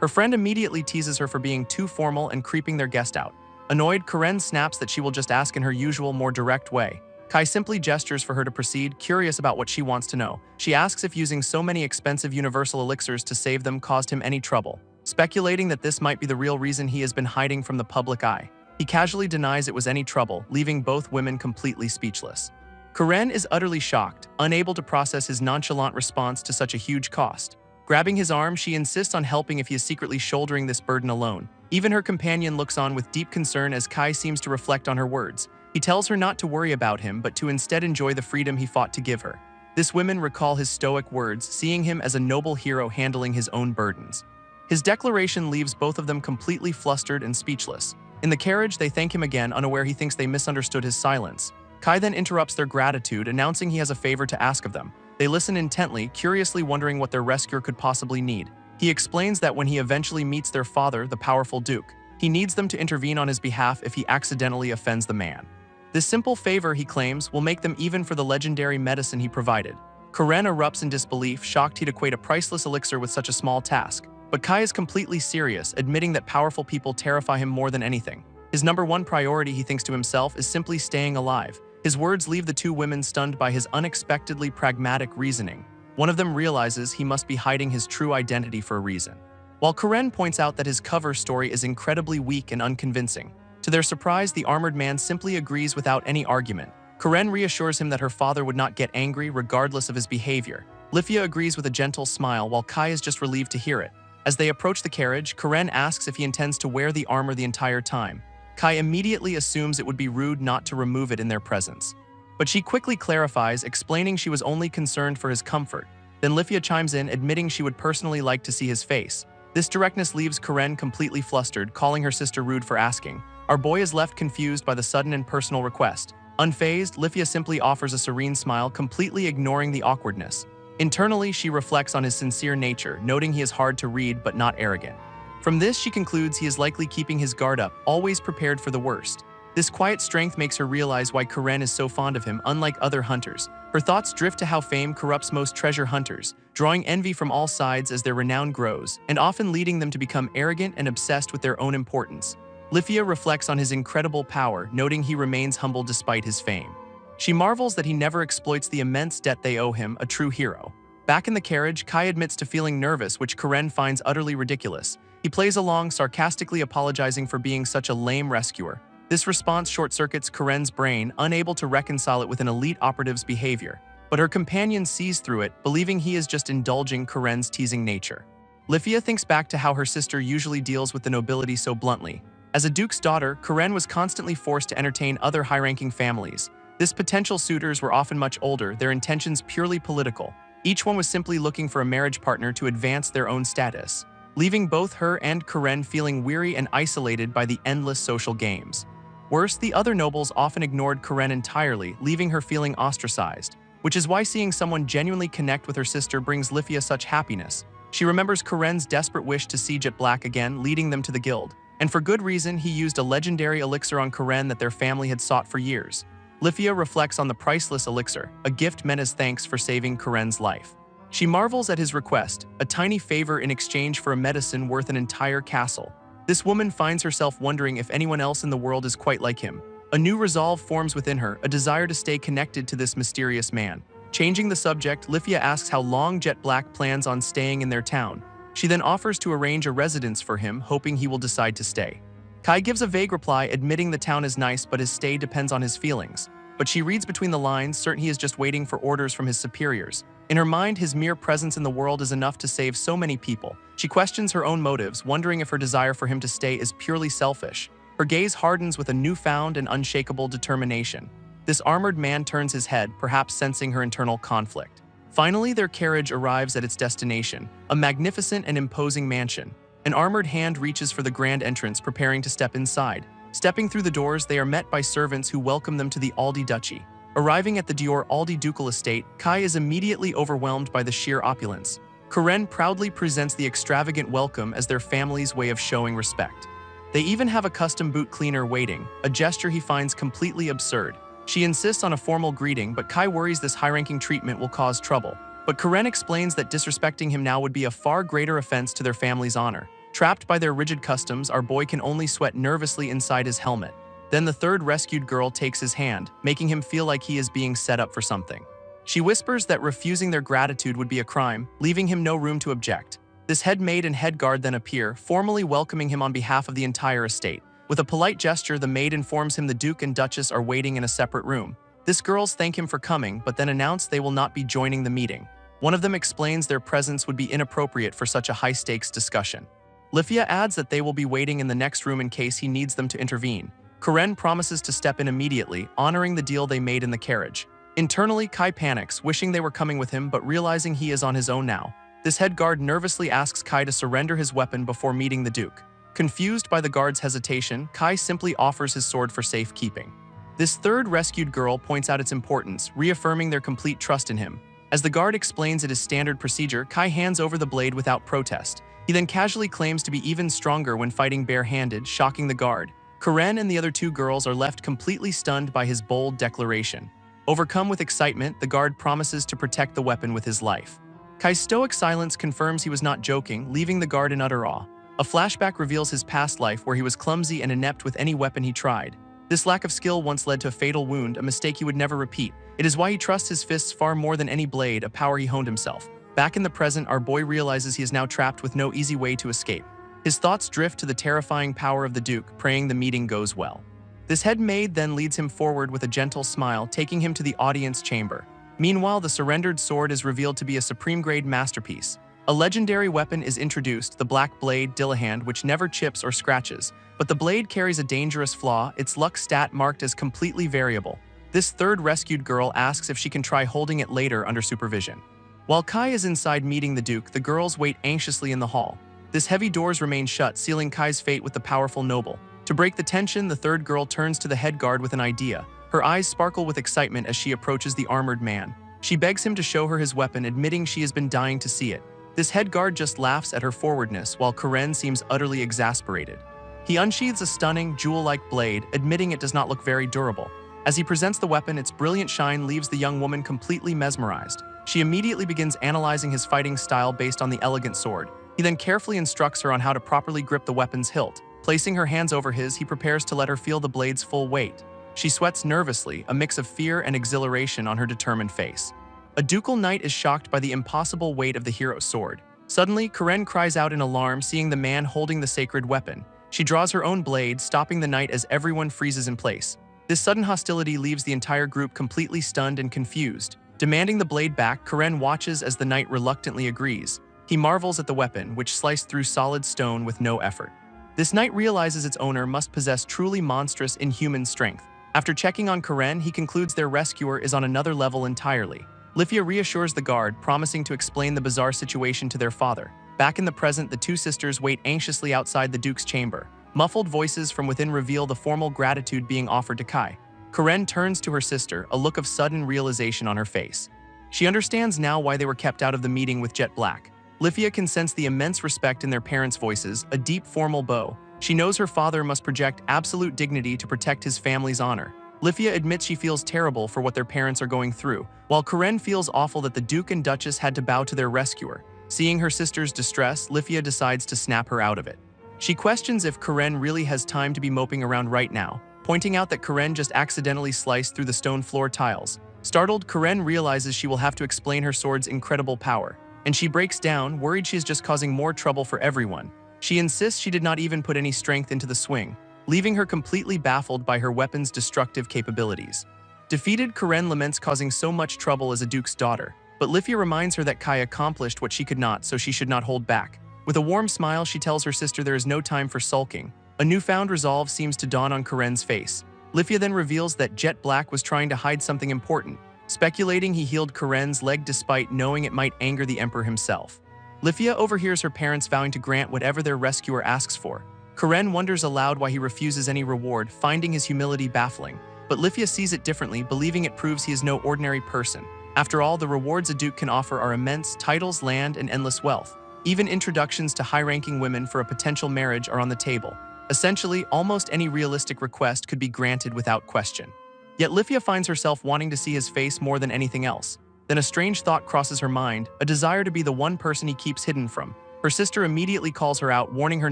Speaker 1: Her friend immediately teases her for being too formal and creeping their guest out. Annoyed, Karen snaps that she will just ask in her usual, more direct way. Kai simply gestures for her to proceed, curious about what she wants to know. She asks if using so many expensive universal elixirs to save them caused him any trouble, speculating that this might be the real reason he has been hiding from the public eye. He casually denies it was any trouble, leaving both women completely speechless. Karen is utterly shocked, unable to process his nonchalant response to such a huge cost. Grabbing his arm, she insists on helping if he is secretly shouldering this burden alone. Even her companion looks on with deep concern as Kai seems to reflect on her words. He tells her not to worry about him, but to instead enjoy the freedom he fought to give her. This women recall his stoic words, seeing him as a noble hero handling his own burdens. His declaration leaves both of them completely flustered and speechless. In the carriage, they thank him again, unaware he thinks they misunderstood his silence. Kai then interrupts their gratitude, announcing he has a favor to ask of them. They listen intently, curiously wondering what their rescuer could possibly need. He explains that when he eventually meets their father, the powerful Duke, he needs them to intervene on his behalf if he accidentally offends the man. This simple favor, he claims, will make them even for the legendary medicine he provided. Karen erupts in disbelief, shocked he'd equate a priceless elixir with such a small task. But Kai is completely serious, admitting that powerful people terrify him more than anything. His number one priority, he thinks to himself, is simply staying alive. His words leave the two women stunned by his unexpectedly pragmatic reasoning. One of them realizes he must be hiding his true identity for a reason. While Karen points out that his cover story is incredibly weak and unconvincing. To their surprise, the armored man simply agrees without any argument. Karen reassures him that her father would not get angry regardless of his behavior. Lifia agrees with a gentle smile, while Kai is just relieved to hear it. As they approach the carriage, Karen asks if he intends to wear the armor the entire time. Kai immediately assumes it would be rude not to remove it in their presence. But she quickly clarifies, explaining she was only concerned for his comfort. Then Lifia chimes in, admitting she would personally like to see his face. This directness leaves Karen completely flustered, calling her sister rude for asking. Our boy is left confused by the sudden and personal request. Unfazed, Lifia simply offers a serene smile, completely ignoring the awkwardness. Internally, she reflects on his sincere nature, noting he is hard to read but not arrogant. From this, she concludes he is likely keeping his guard up, always prepared for the worst. This quiet strength makes her realize why Karen is so fond of him, unlike other hunters. Her thoughts drift to how fame corrupts most treasure hunters, drawing envy from all sides as their renown grows, and often leading them to become arrogant and obsessed with their own importance. Lifia reflects on his incredible power, noting he remains humble despite his fame. She marvels that he never exploits the immense debt they owe him, a true hero. Back in the carriage, Kai admits to feeling nervous, which Karen finds utterly ridiculous. He plays along, sarcastically apologizing for being such a lame rescuer. This response short-circuits Karen's brain, unable to reconcile it with an elite operative's behavior. But her companion sees through it, believing he is just indulging Karen's teasing nature. Lifia thinks back to how her sister usually deals with the nobility so bluntly. As a duke's daughter, Karen was constantly forced to entertain other high-ranking families. These potential suitors were often much older, their intentions purely political. Each one was simply looking for a marriage partner to advance their own status. leaving both her and Karen feeling weary and isolated by the endless social games. Worse, the other nobles often ignored Karen entirely, leaving her feeling ostracized, which is why seeing someone genuinely connect with her sister brings Lifia such happiness. She remembers Karen's desperate wish to see Jet Black again, leading them to the guild. And for good reason, he used a legendary elixir on Karen that their family had sought for years. Lifia reflects on the priceless elixir, a gift meant as thanks for saving Karen's life. She marvels at his request, a tiny favor in exchange for a medicine worth an entire castle. This woman finds herself wondering if anyone else in the world is quite like him. A new resolve forms within her, a desire to stay connected to this mysterious man. Changing the subject, Lifia asks how long Jet Black plans on staying in their town. She then offers to arrange a residence for him, hoping he will decide to stay. Kai gives a vague reply, admitting the town is nice but his stay depends on his feelings. But she reads between the lines, certain he is just waiting for orders from his superiors. In her mind, his mere presence in the world is enough to save so many people. She questions her own motives, wondering if her desire for him to stay is purely selfish. Her gaze hardens with a newfound and unshakable determination. This armored man turns his head, perhaps sensing her internal conflict. Finally, their carriage arrives at its destination, a magnificent and imposing mansion. An armored hand reaches for the grand entrance, preparing to step inside. Stepping through the doors, they are met by servants who welcome them to the Aldi Duchy. Arriving at the Dior Aldi ducal estate, Kai is immediately overwhelmed by the sheer opulence. Karen proudly presents the extravagant welcome as their family's way of showing respect. They even have a custom boot cleaner waiting, a gesture he finds completely absurd. She insists on a formal greeting, but Kai worries this high-ranking treatment will cause trouble. But Karen explains that disrespecting him now would be a far greater offense to their family's honor. Trapped by their rigid customs, our boy can only sweat nervously inside his helmet. Then the third rescued girl takes his hand, making him feel like he is being set up for something. She whispers that refusing their gratitude would be a crime, leaving him no room to object. This head maid and head guard then appear, formally welcoming him on behalf of the entire estate. With a polite gesture, the maid informs him the Duke and Duchess are waiting in a separate room. This girls thank him for coming, but then announce they will not be joining the meeting. One of them explains their presence would be inappropriate for such a high-stakes discussion. Lifia adds that they will be waiting in the next room in case he needs them to intervene. Karen promises to step in immediately, honoring the deal they made in the carriage. Internally, Kai panics, wishing they were coming with him but realizing he is on his own now. This head guard nervously asks Kai to surrender his weapon before meeting the Duke. Confused by the guard's hesitation, Kai simply offers his sword for safekeeping. This third rescued girl points out its importance, reaffirming their complete trust in him. As the guard explains it is standard procedure, Kai hands over the blade without protest. He then casually claims to be even stronger when fighting bare-handed, shocking the guard. Karen and the other two girls are left completely stunned by his bold declaration. Overcome with excitement, the guard promises to protect the weapon with his life. Kai's stoic silence confirms he was not joking, leaving the guard in utter awe. A flashback reveals his past life where he was clumsy and inept with any weapon he tried. This lack of skill once led to a fatal wound, a mistake he would never repeat. It is why he trusts his fists far more than any blade, a power he honed himself. Back in the present, our boy realizes he is now trapped with no easy way to escape. His thoughts drift to the terrifying power of the Duke, praying the meeting goes well. This head maid then leads him forward with a gentle smile, taking him to the audience chamber. Meanwhile, the surrendered sword is revealed to be a supreme-grade masterpiece. A legendary weapon is introduced, the black blade Dillahand, which never chips or scratches. But the blade carries a dangerous flaw, its luck stat marked as completely variable. This third rescued girl asks if she can try holding it later under supervision. While Kai is inside meeting the Duke, the girls wait anxiously in the hall. This heavy doors remain shut, sealing Kai's fate with the powerful noble. To break the tension, the third girl turns to the head guard with an idea. Her eyes sparkle with excitement as she approaches the armored man. She begs him to show her his weapon, admitting she has been dying to see it. This head guard just laughs at her forwardness, while Karen seems utterly exasperated. He unsheathes a stunning, jewel-like blade, admitting it does not look very durable. As he presents the weapon, its brilliant shine leaves the young woman completely mesmerized. She immediately begins analyzing his fighting style based on the elegant sword. He then carefully instructs her on how to properly grip the weapon's hilt. Placing her hands over his, he prepares to let her feel the blade's full weight. She sweats nervously, a mix of fear and exhilaration on her determined face. A ducal knight is shocked by the impossible weight of the hero's sword. Suddenly, Karen cries out in alarm, seeing the man holding the sacred weapon. She draws her own blade, stopping the knight as everyone freezes in place. This sudden hostility leaves the entire group completely stunned and confused. Demanding the blade back, Karen watches as the knight reluctantly agrees. He marvels at the weapon, which sliced through solid stone with no effort. This knight realizes its owner must possess truly monstrous, inhuman strength. After checking on Karen, he concludes their rescuer is on another level entirely. Lifia reassures the guard, promising to explain the bizarre situation to their father. Back in the present, the two sisters wait anxiously outside the Duke's chamber. Muffled voices from within reveal the formal gratitude being offered to Kai. Karen turns to her sister, a look of sudden realization on her face. She understands now why they were kept out of the meeting with Jet Black. Lifia can sense the immense respect in their parents' voices, a deep formal bow. She knows her father must project absolute dignity to protect his family's honor. Lifia admits she feels terrible for what their parents are going through, while Karen feels awful that the Duke and Duchess had to bow to their rescuer. Seeing her sister's distress, Lifia decides to snap her out of it. She questions if Karen really has time to be moping around right now, pointing out that Karen just accidentally sliced through the stone floor tiles. Startled, Karen realizes she will have to explain her sword's incredible power, and she breaks down, worried she is just causing more trouble for everyone. She insists she did not even put any strength into the swing, leaving her completely baffled by her weapon's destructive capabilities. Defeated, Karen laments causing so much trouble as a Duke's daughter, but Lifia reminds her that Kai accomplished what she could not, so she should not hold back. With a warm smile, she tells her sister there is no time for sulking. A newfound resolve seems to dawn on Karen's face. Lifia then reveals that Jet Black was trying to hide something important, speculating he healed Karen's leg despite knowing it might anger the Emperor himself. Lifia overhears her parents vowing to grant whatever their rescuer asks for. Karen wonders aloud why he refuses any reward, finding his humility baffling. But Lifia sees it differently, believing it proves he is no ordinary person. After all, the rewards a duke can offer are immense: titles, land, and endless wealth. Even introductions to high-ranking women for a potential marriage are on the table. Essentially, almost any realistic request could be granted without question. Yet Lifia finds herself wanting to see his face more than anything else. Then a strange thought crosses her mind, a desire to be the one person he keeps hidden from. Her sister immediately calls her out, warning her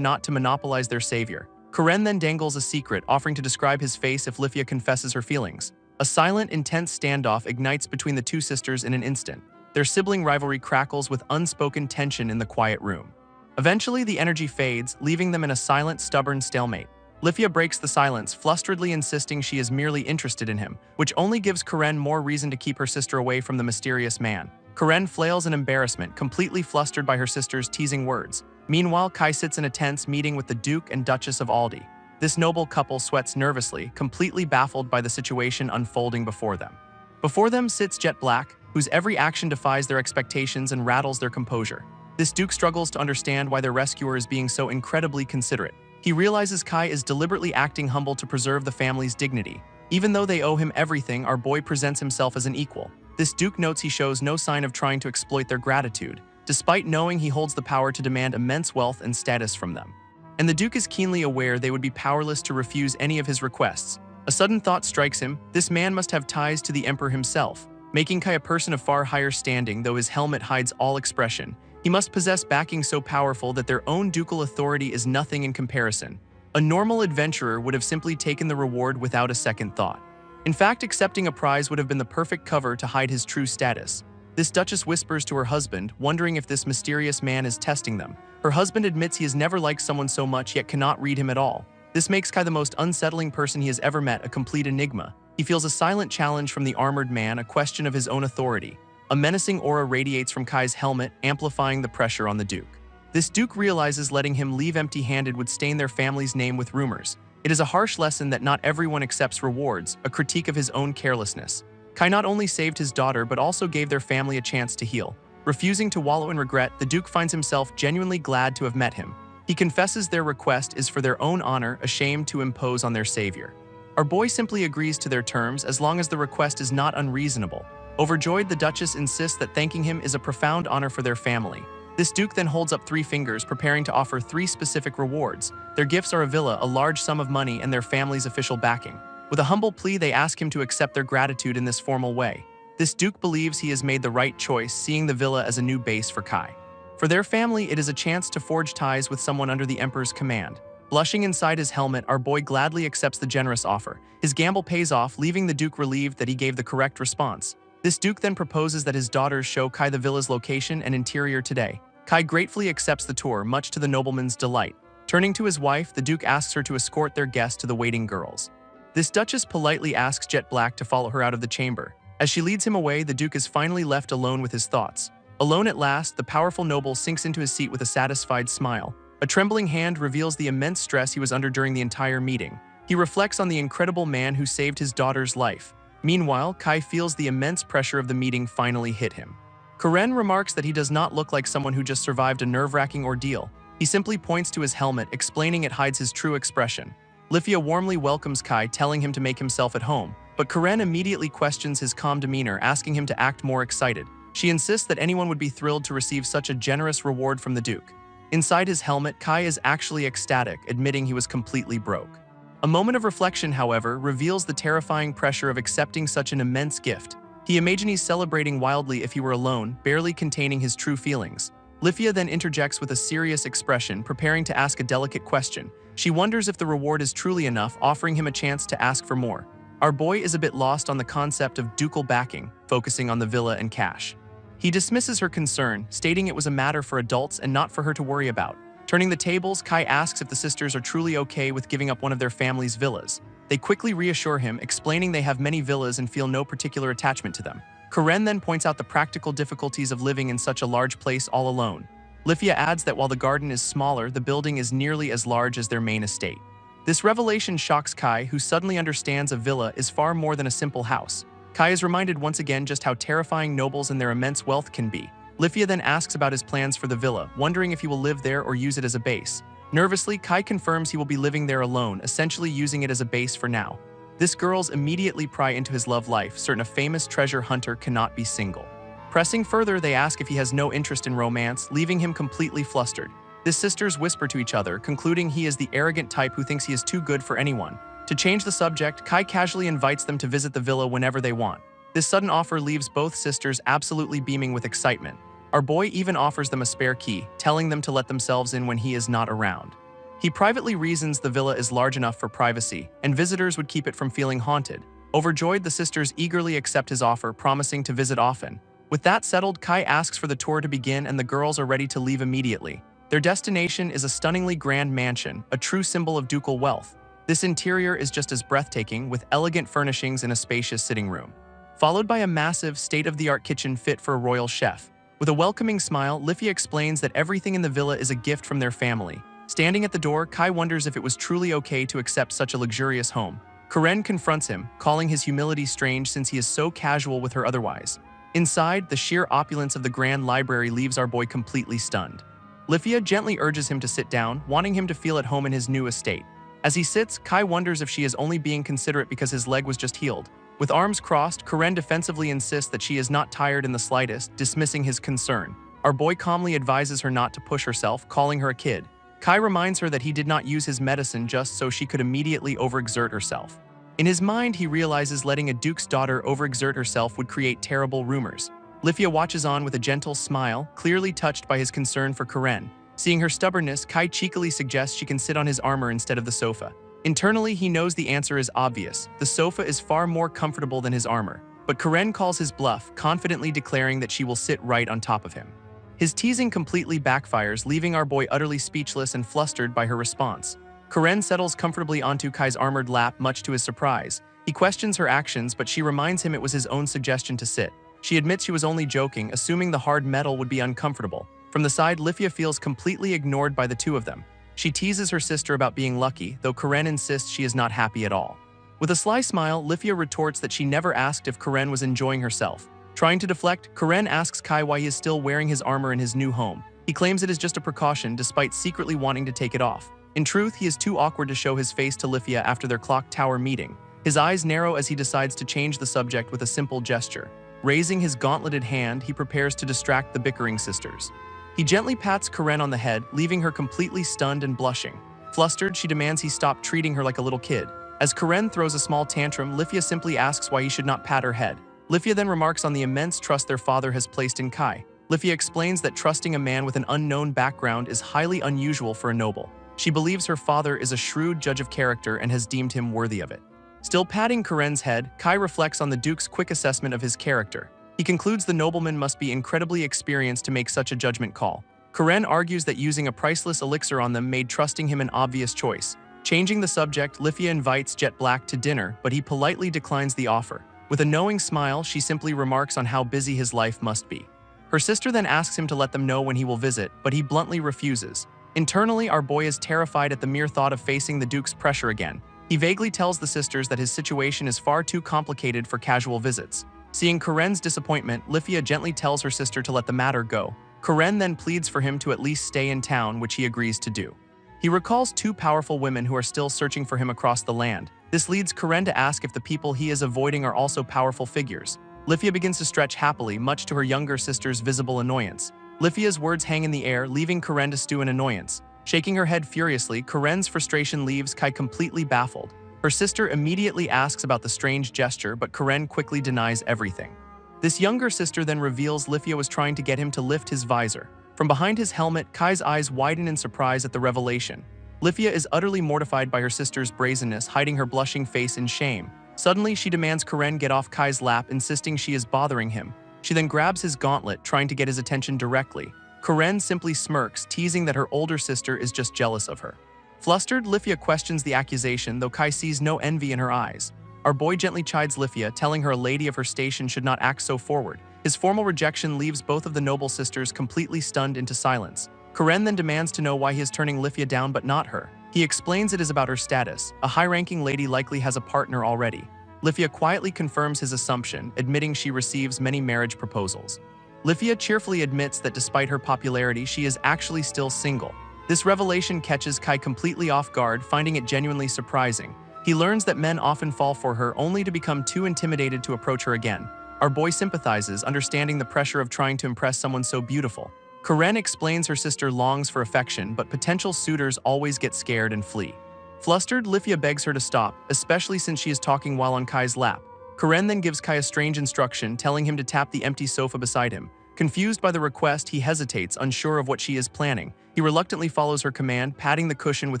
Speaker 1: not to monopolize their savior. Karen then dangles a secret, offering to describe his face if Lifia confesses her feelings. A silent, intense standoff ignites between the two sisters in an instant. Their sibling rivalry crackles with unspoken tension in the quiet room. Eventually, the energy fades, leaving them in a silent, stubborn stalemate. Lifia breaks the silence, flusteredly insisting she is merely interested in him, which only gives Karen more reason to keep her sister away from the mysterious man. Karen flails in embarrassment, completely flustered by her sister's teasing words. Meanwhile, Kai sits in a tense meeting with the Duke and Duchess of Aldi. This noble couple sweats nervously, completely baffled by the situation unfolding before them. Before them sits Jet Black, whose every action defies their expectations and rattles their composure. This Duke struggles to understand why their rescuer is being so incredibly considerate. He realizes Kai is deliberately acting humble to preserve the family's dignity. Even though they owe him everything, our boy presents himself as an equal. This Duke notes he shows no sign of trying to exploit their gratitude, despite knowing he holds the power to demand immense wealth and status from them. And the Duke is keenly aware they would be powerless to refuse any of his requests. A sudden thought strikes him: this man must have ties to the Emperor himself, making Kai a person of far higher standing. Though his helmet hides all expression, he must possess backing so powerful that their own ducal authority is nothing in comparison. A normal adventurer would have simply taken the reward without a second thought. In fact, accepting a prize would have been the perfect cover to hide his true status. This Duchess whispers to her husband, wondering if this mysterious man is testing them. Her husband admits he has never liked someone so much yet cannot read him at all. This makes Kai the most unsettling person he has ever met, a complete enigma. He feels a silent challenge from the armored man, a question of his own authority. A menacing aura radiates from Kai's helmet, amplifying the pressure on the Duke. This Duke realizes letting him leave empty-handed would stain their family's name with rumors. It is a harsh lesson that not everyone accepts rewards, a critique of his own carelessness. Kai not only saved his daughter but also gave their family a chance to heal. Refusing to wallow in regret, the Duke finds himself genuinely glad to have met him. He confesses their request is for their own honor, ashamed to impose on their savior. Our boy simply agrees to their terms as long as the request is not unreasonable. Overjoyed, the Duchess insists that thanking him is a profound honor for their family. This Duke then holds up 3 fingers, preparing to offer 3 specific rewards. Their gifts are a villa, a large sum of money, and their family's official backing. With a humble plea, they ask him to accept their gratitude in this formal way. This Duke believes he has made the right choice, seeing the villa as a new base for Kai. For their family, it is a chance to forge ties with someone under the Emperor's command. Blushing inside his helmet, our boy gladly accepts the generous offer. His gamble pays off, leaving the Duke relieved that he gave the correct response. This Duke then proposes that his daughters show Kai the villa's location and interior today. Kai gratefully accepts the tour, much to the nobleman's delight. Turning to his wife, the Duke asks her to escort their guests to the waiting girls. This Duchess politely asks Jet Black to follow her out of the chamber. As she leads him away, the Duke is finally left alone with his thoughts. Alone at last, the powerful noble sinks into his seat with a satisfied smile. A trembling hand reveals the immense stress he was under during the entire meeting. He reflects on the incredible man who saved his daughter's life. Meanwhile, Kai feels the immense pressure of the meeting finally hit him. Karen remarks that he does not look like someone who just survived a nerve-wracking ordeal. He simply points to his helmet, explaining it hides his true expression. Lifia warmly welcomes Kai, telling him to make himself at home, but Karen immediately questions his calm demeanor, asking him to act more excited. She insists that anyone would be thrilled to receive such a generous reward from the Duke. Inside his helmet, Kai is actually ecstatic, admitting he was completely broke. A moment of reflection, however, reveals the terrifying pressure of accepting such an immense gift. He imagines celebrating wildly if he were alone, barely containing his true feelings. Lifia then interjects with a serious expression, preparing to ask a delicate question. She wonders if the reward is truly enough, offering him a chance to ask for more. Our boy is a bit lost on the concept of ducal backing, focusing on the villa and cash. He dismisses her concern, stating it was a matter for adults and not for her to worry about. Turning the tables, Kai asks if the sisters are truly okay with giving up one of their family's villas. They quickly reassure him, explaining they have many villas and feel no particular attachment to them. Karen then points out the practical difficulties of living in such a large place all alone. Lifia adds that while the garden is smaller, the building is nearly as large as their main estate. This revelation shocks Kai, who suddenly understands a villa is far more than a simple house. Kai is reminded once again just how terrifying nobles and their immense wealth can be. Lifia then asks about his plans for the villa, wondering if he will live there or use it as a base. Nervously, Kai confirms he will be living there alone, essentially using it as a base for now. This girls immediately pry into his love life, certain a famous treasure hunter cannot be single. Pressing further, they ask if he has no interest in romance, leaving him completely flustered. His sisters whisper to each other, concluding he is the arrogant type who thinks he is too good for anyone. To change the subject, Kai casually invites them to visit the villa whenever they want. This sudden offer leaves both sisters absolutely beaming with excitement. Our boy even offers them a spare key, telling them to let themselves in when he is not around. He privately reasons the villa is large enough for privacy, and visitors would keep it from feeling haunted. Overjoyed, the sisters eagerly accept his offer, promising to visit often. With that settled, Kai asks for the tour to begin and the girls are ready to leave immediately. Their destination is a stunningly grand mansion, a true symbol of ducal wealth. This interior is just as breathtaking, with elegant furnishings in a spacious sitting room, followed by a massive, state-of-the-art kitchen fit for a royal chef. With a welcoming smile, Lifia explains that everything in the villa is a gift from their family. Standing at the door, Kai wonders if it was truly okay to accept such a luxurious home. Karen confronts him, calling his humility strange since he is so casual with her otherwise. Inside, the sheer opulence of the grand library leaves our boy completely stunned. Lifia gently urges him to sit down, wanting him to feel at home in his new estate. As he sits, Kai wonders if she is only being considerate because his leg was just healed. With arms crossed, Karen defensively insists that she is not tired in the slightest, dismissing his concern. Our boy calmly advises her not to push herself, calling her a kid. Kai reminds her that he did not use his medicine just so she could immediately overexert herself. In his mind, he realizes letting a duke's daughter overexert herself would create terrible rumors. Lifia watches on with a gentle smile, clearly touched by his concern for Karen. Seeing her stubbornness, Kai cheekily suggests she can sit on his armor instead of the sofa. Internally, he knows the answer is obvious. The sofa is far more comfortable than his armor. But Karen calls his bluff, confidently declaring that she will sit right on top of him. His teasing completely backfires, leaving our boy utterly speechless and flustered by her response. Karen settles comfortably onto Kai's armored lap, much to his surprise. He questions her actions, but she reminds him it was his own suggestion to sit. She admits she was only joking, assuming the hard metal would be uncomfortable. From the side, Lifia feels completely ignored by the two of them. She teases her sister about being lucky, though Karen insists she is not happy at all. With a sly smile, Lifia retorts that she never asked if Karen was enjoying herself. Trying to deflect, Karen asks Kai why he is still wearing his armor in his new home. He claims it is just a precaution, despite secretly wanting to take it off. In truth, he is too awkward to show his face to Lifia after their clock tower meeting. His eyes narrow as he decides to change the subject with a simple gesture. Raising his gauntleted hand, he prepares to distract the bickering sisters. He gently pats Karen on the head, leaving her completely stunned and blushing. Flustered, she demands he stop treating her like a little kid. As Karen throws a small tantrum, Lifia simply asks why he should not pat her head. Lifia then remarks on the immense trust their father has placed in Kai. Lifia explains that trusting a man with an unknown background is highly unusual for a noble. She believes her father is a shrewd judge of character and has deemed him worthy of it. Still patting Karen's head, Kai reflects on the Duke's quick assessment of his character. He concludes the nobleman must be incredibly experienced to make such a judgment call. Karen argues that using a priceless elixir on them made trusting him an obvious choice. Changing the subject, Lifia invites Jet Black to dinner, but he politely declines the offer. With a knowing smile, she simply remarks on how busy his life must be. Her sister then asks him to let them know when he will visit, but he bluntly refuses. Internally, our boy is terrified at the mere thought of facing the Duke's pressure again. He vaguely tells the sisters that his situation is far too complicated for casual visits. Seeing Karen's disappointment, Lifia gently tells her sister to let the matter go. Karen then pleads for him to at least stay in town, which he agrees to do. He recalls two powerful women who are still searching for him across the land. This leads Karen to ask if the people he is avoiding are also powerful figures. Lifia begins to stretch happily, much to her younger sister's visible annoyance. Lifia's words hang in the air, leaving Karen to stew in annoyance. Shaking her head furiously, Karen's frustration leaves Kai completely baffled. Her sister immediately asks about the strange gesture, but Karen quickly denies everything. This younger sister then reveals Lifia was trying to get him to lift his visor. From behind his helmet, Kai's eyes widen in surprise at the revelation. Lifia is utterly mortified by her sister's brazenness, hiding her blushing face in shame. Suddenly, she demands Karen get off Kai's lap, insisting she is bothering him. She then grabs his gauntlet, trying to get his attention directly. Karen simply smirks, teasing that her older sister is just jealous of her. Flustered, Lifia questions the accusation, though Kai sees no envy in her eyes. Our boy gently chides Lifia, telling her a lady of her station should not act so forward. His formal rejection leaves both of the noble sisters completely stunned into silence. Karen then demands to know why he is turning Lifia down but not her. He explains it is about her status. A high-ranking lady likely has a partner already. Lifia quietly confirms his assumption, admitting she receives many marriage proposals. Lifia cheerfully admits that despite her popularity, she is actually still single. This revelation catches Kai completely off guard, finding it genuinely surprising. He learns that men often fall for her only to become too intimidated to approach her again. Our boy sympathizes, understanding the pressure of trying to impress someone so beautiful. Karen explains her sister longs for affection, but potential suitors always get scared and flee. Flustered, Lifia begs her to stop, especially since she is talking while on Kai's lap. Karen then gives Kai a strange instruction, telling him to tap the empty sofa beside him. Confused by the request, he hesitates, unsure of what she is planning. He reluctantly follows her command, patting the cushion with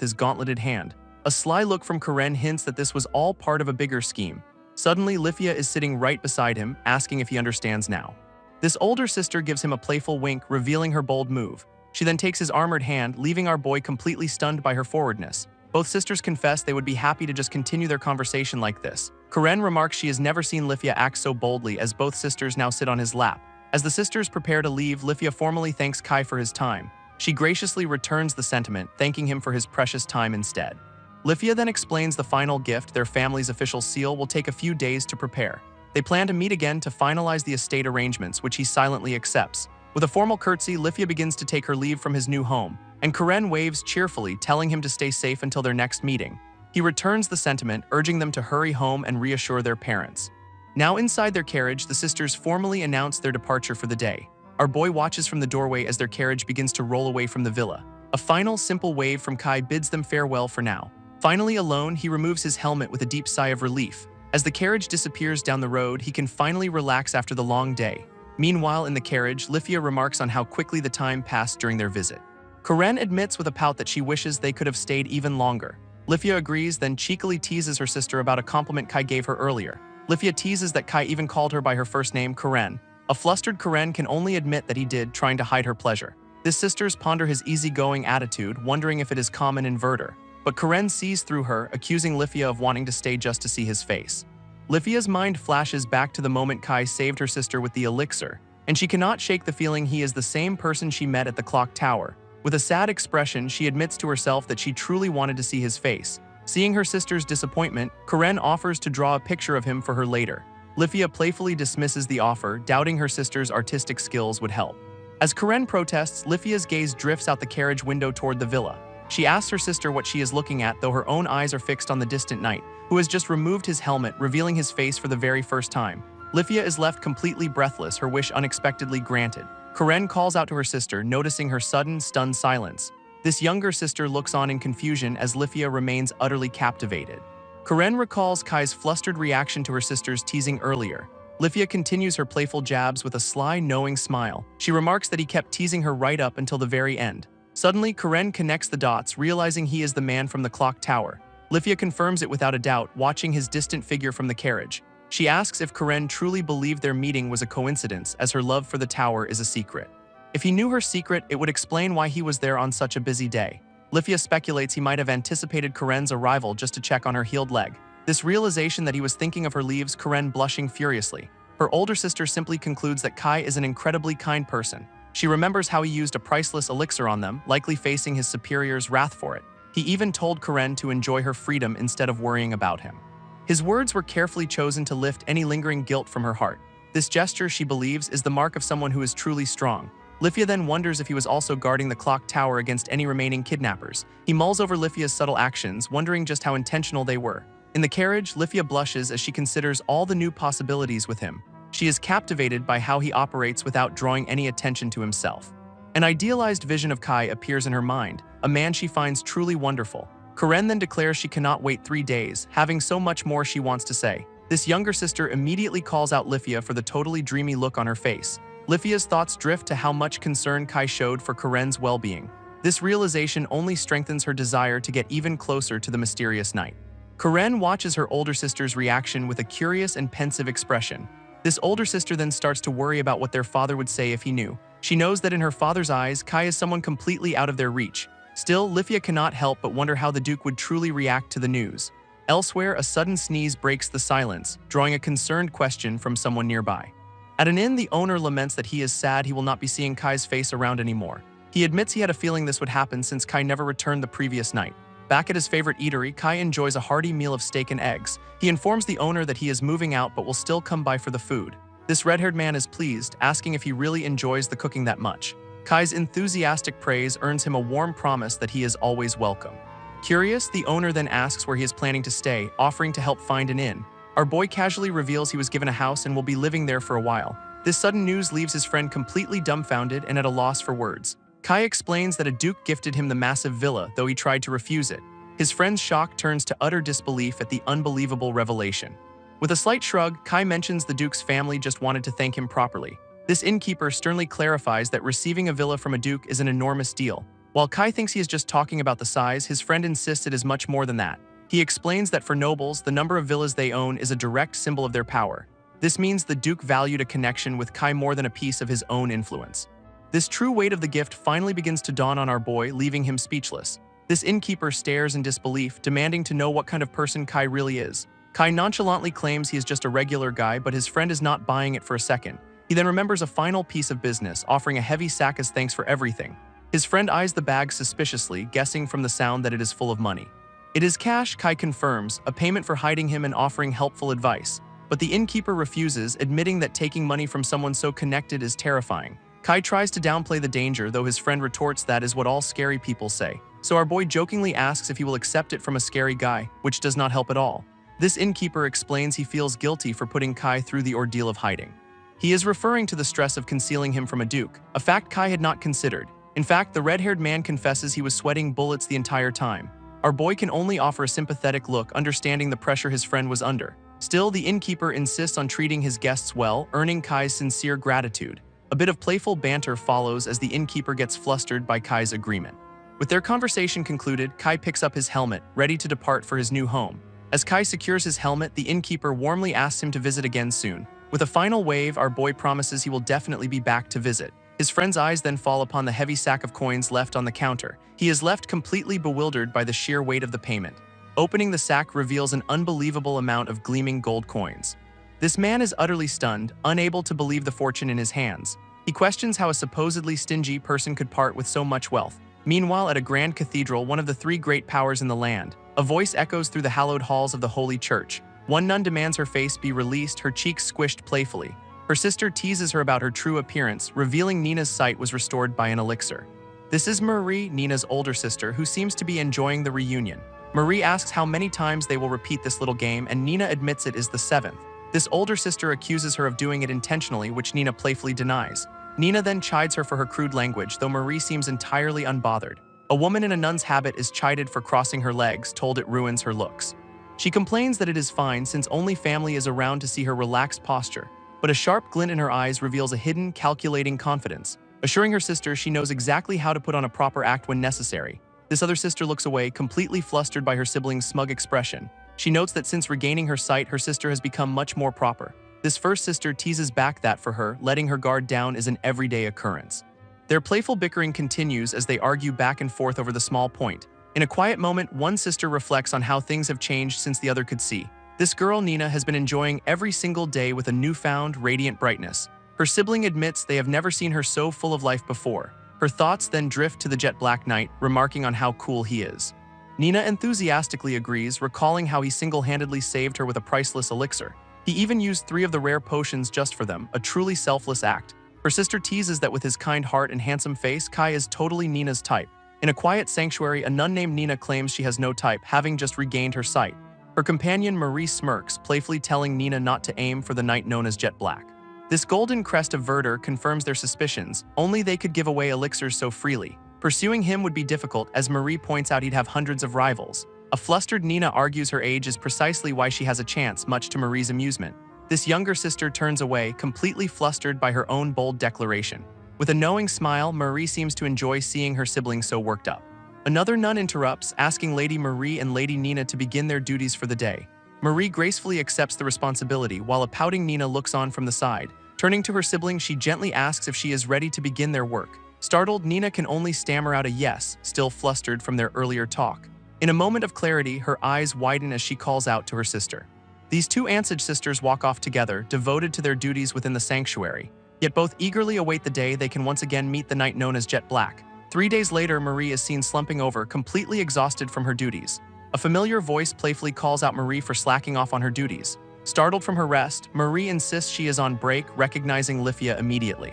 Speaker 1: his gauntleted hand. A sly look from Karen hints that this was all part of a bigger scheme. Suddenly, Lifia is sitting right beside him, asking if he understands now. This older sister gives him a playful wink, revealing her bold move. She then takes his armored hand, leaving our boy completely stunned by her forwardness. Both sisters confess they would be happy to just continue their conversation like this. Karen remarks she has never seen Lifia act so boldly, as both sisters now sit on his lap. As the sisters prepare to leave, Lifia formally thanks Kai for his time. She graciously returns the sentiment, thanking him for his precious time instead. Lifia then explains the final gift, their family's official seal, will take a few days to prepare. They plan to meet again to finalize the estate arrangements, which he silently accepts. With a formal curtsy, Lifia begins to take her leave from his new home, and Karen waves cheerfully, telling him to stay safe until their next meeting. He returns the sentiment, urging them to hurry home and reassure their parents. Now inside their carriage, the sisters formally announce their departure for the day. Our boy watches from the doorway as their carriage begins to roll away from the villa. A final simple wave from Kai bids them farewell for now. Finally alone, he removes his helmet with a deep sigh of relief. As the carriage disappears down the road, he can finally relax after the long day. Meanwhile, in the carriage, Lifia remarks on how quickly the time passed during their visit. Karen admits with a pout that she wishes they could have stayed even longer. Lifia agrees, then cheekily teases her sister about a compliment Kai gave her earlier. Lifia teases that Kai even called her by her first name, Karen. A flustered Karen can only admit that he did, trying to hide her pleasure. The sisters ponder his easygoing attitude, wondering if it is common in Verder. But Karen sees through her, accusing Lifia of wanting to stay just to see his face. Lifia's mind flashes back to the moment Kai saved her sister with the elixir, and she cannot shake the feeling he is the same person she met at the clock tower. With a sad expression, she admits to herself that she truly wanted to see his face. Seeing her sister's disappointment, Karen offers to draw a picture of him for her later. Lifia playfully dismisses the offer, doubting her sister's artistic skills would help. As Karen protests, Lifia's gaze drifts out the carriage window toward the villa. She asks her sister what she is looking at, though her own eyes are fixed on the distant knight, who has just removed his helmet, revealing his face for the very first time. Lifia is left completely breathless, her wish unexpectedly granted. Karen calls out to her sister, noticing her sudden, stunned silence. This younger sister looks on in confusion as Lifia remains utterly captivated. Karen recalls Kai's flustered reaction to her sister's teasing earlier. Lifia continues her playful jabs with a sly, knowing smile. She remarks that he kept teasing her right up until the very end. Suddenly, Karen connects the dots, realizing he is the man from the clock tower. Lifia confirms it without a doubt, watching his distant figure from the carriage. She asks if Karen truly believed their meeting was a coincidence, as her love for the tower is a secret. If he knew her secret, it would explain why he was there on such a busy day. Lifia speculates he might have anticipated Karen's arrival just to check on her healed leg. This realization that he was thinking of her leaves Karen blushing furiously. Her older sister simply concludes that Kai is an incredibly kind person. She remembers how he used a priceless elixir on them, likely facing his superior's wrath for it. He even told Karen to enjoy her freedom instead of worrying about him. His words were carefully chosen to lift any lingering guilt from her heart. This gesture, she believes, is the mark of someone who is truly strong. Lifia then wonders if he was also guarding the clock tower against any remaining kidnappers. He mulls over Lifia's subtle actions, wondering just how intentional they were. In the carriage, Lifia blushes as she considers all the new possibilities with him. She is captivated by how he operates without drawing any attention to himself. An idealized vision of Kai appears in her mind, a man she finds truly wonderful. Karen then declares she cannot wait 3 days, having so much more she wants to say. This younger sister immediately calls out Lifia for the totally dreamy look on her face. Lifia's thoughts drift to how much concern Kai showed for Karen's well-being. This realization only strengthens her desire to get even closer to the mysterious night. Karen watches her older sister's reaction with a curious and pensive expression. This older sister then starts to worry about what their father would say if he knew. She knows that in her father's eyes, Kai is someone completely out of their reach. Still, Lifia cannot help but wonder how the Duke would truly react to the news. Elsewhere, a sudden sneeze breaks the silence, drawing a concerned question from someone nearby. At an inn, the owner laments that he is sad he will not be seeing Kai's face around anymore. He admits he had a feeling this would happen since Kai never returned the previous night. Back at his favorite eatery, Kai enjoys a hearty meal of steak and eggs. He informs the owner that he is moving out but will still come by for the food. This red-haired man is pleased, asking if he really enjoys the cooking that much. Kai's enthusiastic praise earns him a warm promise that he is always welcome. Curious, the owner then asks where he is planning to stay, offering to help find an inn. Our boy casually reveals he was given a house and will be living there for a while. This sudden news leaves his friend completely dumbfounded and at a loss for words. Kai explains that a duke gifted him the massive villa, though he tried to refuse it. His friend's shock turns to utter disbelief at the unbelievable revelation. With a slight shrug, Kai mentions the duke's family just wanted to thank him properly. This innkeeper sternly clarifies that receiving a villa from a duke is an enormous deal. While Kai thinks he is just talking about the size, his friend insists it is much more than that. He explains that for nobles, the number of villas they own is a direct symbol of their power. This means the duke valued a connection with Kai more than a piece of his own influence. This true weight of the gift finally begins to dawn on our boy, leaving him speechless. This innkeeper stares in disbelief, demanding to know what kind of person Kai really is. Kai nonchalantly claims he is just a regular guy, but his friend is not buying it for a second. He then remembers a final piece of business, offering a heavy sack as thanks for everything. His friend eyes the bag suspiciously, guessing from the sound that it is full of money. It is cash, Kai confirms, a payment for hiding him and offering helpful advice. But the innkeeper refuses, admitting that taking money from someone so connected is terrifying. Kai tries to downplay the danger, though his friend retorts that is what all scary people say. So our boy jokingly asks if he will accept it from a scary guy, which does not help at all. This innkeeper explains he feels guilty for putting Kai through the ordeal of hiding. He is referring to the stress of concealing him from a duke, a fact Kai had not considered. In fact, the red-haired man confesses he was sweating bullets the entire time. Our boy can only offer a sympathetic look, understanding the pressure his friend was under. Still, the innkeeper insists on treating his guests well, earning Kai's sincere gratitude. A bit of playful banter follows as the innkeeper gets flustered by Kai's agreement. With their conversation concluded, Kai picks up his helmet, ready to depart for his new home. As Kai secures his helmet, the innkeeper warmly asks him to visit again soon. With a final wave, our boy promises he will definitely be back to visit. His friend's eyes then fall upon the heavy sack of coins left on the counter. He is left completely bewildered by the sheer weight of the payment. Opening the sack reveals an unbelievable amount of gleaming gold coins. This man is utterly stunned, unable to believe the fortune in his hands. He questions how a supposedly stingy person could part with so much wealth. Meanwhile, at a grand cathedral, one of the 3 great powers in the land, a voice echoes through the hallowed halls of the holy church. One nun demands her face be released, her cheeks squished playfully. Her sister teases her about her true appearance, revealing Nina's sight was restored by an elixir. This is Marie, Nina's older sister, who seems to be enjoying the reunion. Marie asks how many times they will repeat this little game, and Nina admits it is the 7th. This older sister accuses her of doing it intentionally, which Nina playfully denies. Nina then chides her for her crude language, though Marie seems entirely unbothered. A woman in a nun's habit is chided for crossing her legs, told it ruins her looks. She complains that it is fine since only family is around to see her relaxed posture. But a sharp glint in her eyes reveals a hidden, calculating confidence, assuring her sister she knows exactly how to put on a proper act when necessary. This other sister looks away, completely flustered by her sibling's smug expression. She notes that since regaining her sight, her sister has become much more proper. This first sister teases back that for her, letting her guard down is an everyday occurrence. Their playful bickering continues as they argue back and forth over the small point. In a quiet moment, one sister reflects on how things have changed since the other could see. This girl, Nina, has been enjoying every single day with a newfound, radiant brightness. Her sibling admits they have never seen her so full of life before. Her thoughts then drift to the jet black knight, remarking on how cool he is. Nina enthusiastically agrees, recalling how he single-handedly saved her with a priceless elixir. He even used 3 of the rare potions just for them, a truly selfless act. Her sister teases that with his kind heart and handsome face, Kai is totally Nina's type. In a quiet sanctuary, a nun named Nina claims she has no type, having just regained her sight. Her companion Marie smirks, playfully telling Nina not to aim for the knight known as Jet Black. This golden crest of Verdure confirms their suspicions, only they could give away elixirs so freely. Pursuing him would be difficult, as Marie points out he'd have hundreds of rivals. A flustered Nina argues her age is precisely why she has a chance, much to Marie's amusement. This younger sister turns away, completely flustered by her own bold declaration. With a knowing smile, Marie seems to enjoy seeing her siblings so worked up. Another nun interrupts, asking Lady Marie and Lady Nina to begin their duties for the day. Marie gracefully accepts the responsibility, while a pouting Nina looks on from the side. Turning to her sibling, she gently asks if she is ready to begin their work. Startled, Nina can only stammer out a yes, still flustered from their earlier talk. In a moment of clarity, her eyes widen as she calls out to her sister. These 2 Ansage sisters walk off together, devoted to their duties within the sanctuary. Yet both eagerly await the day they can once again meet the knight known as Jet Black. 3 days later, Marie is seen slumping over, completely exhausted from her duties. A familiar voice playfully calls out Marie for slacking off on her duties. Startled from her rest, Marie insists she is on break, recognizing Lifia immediately.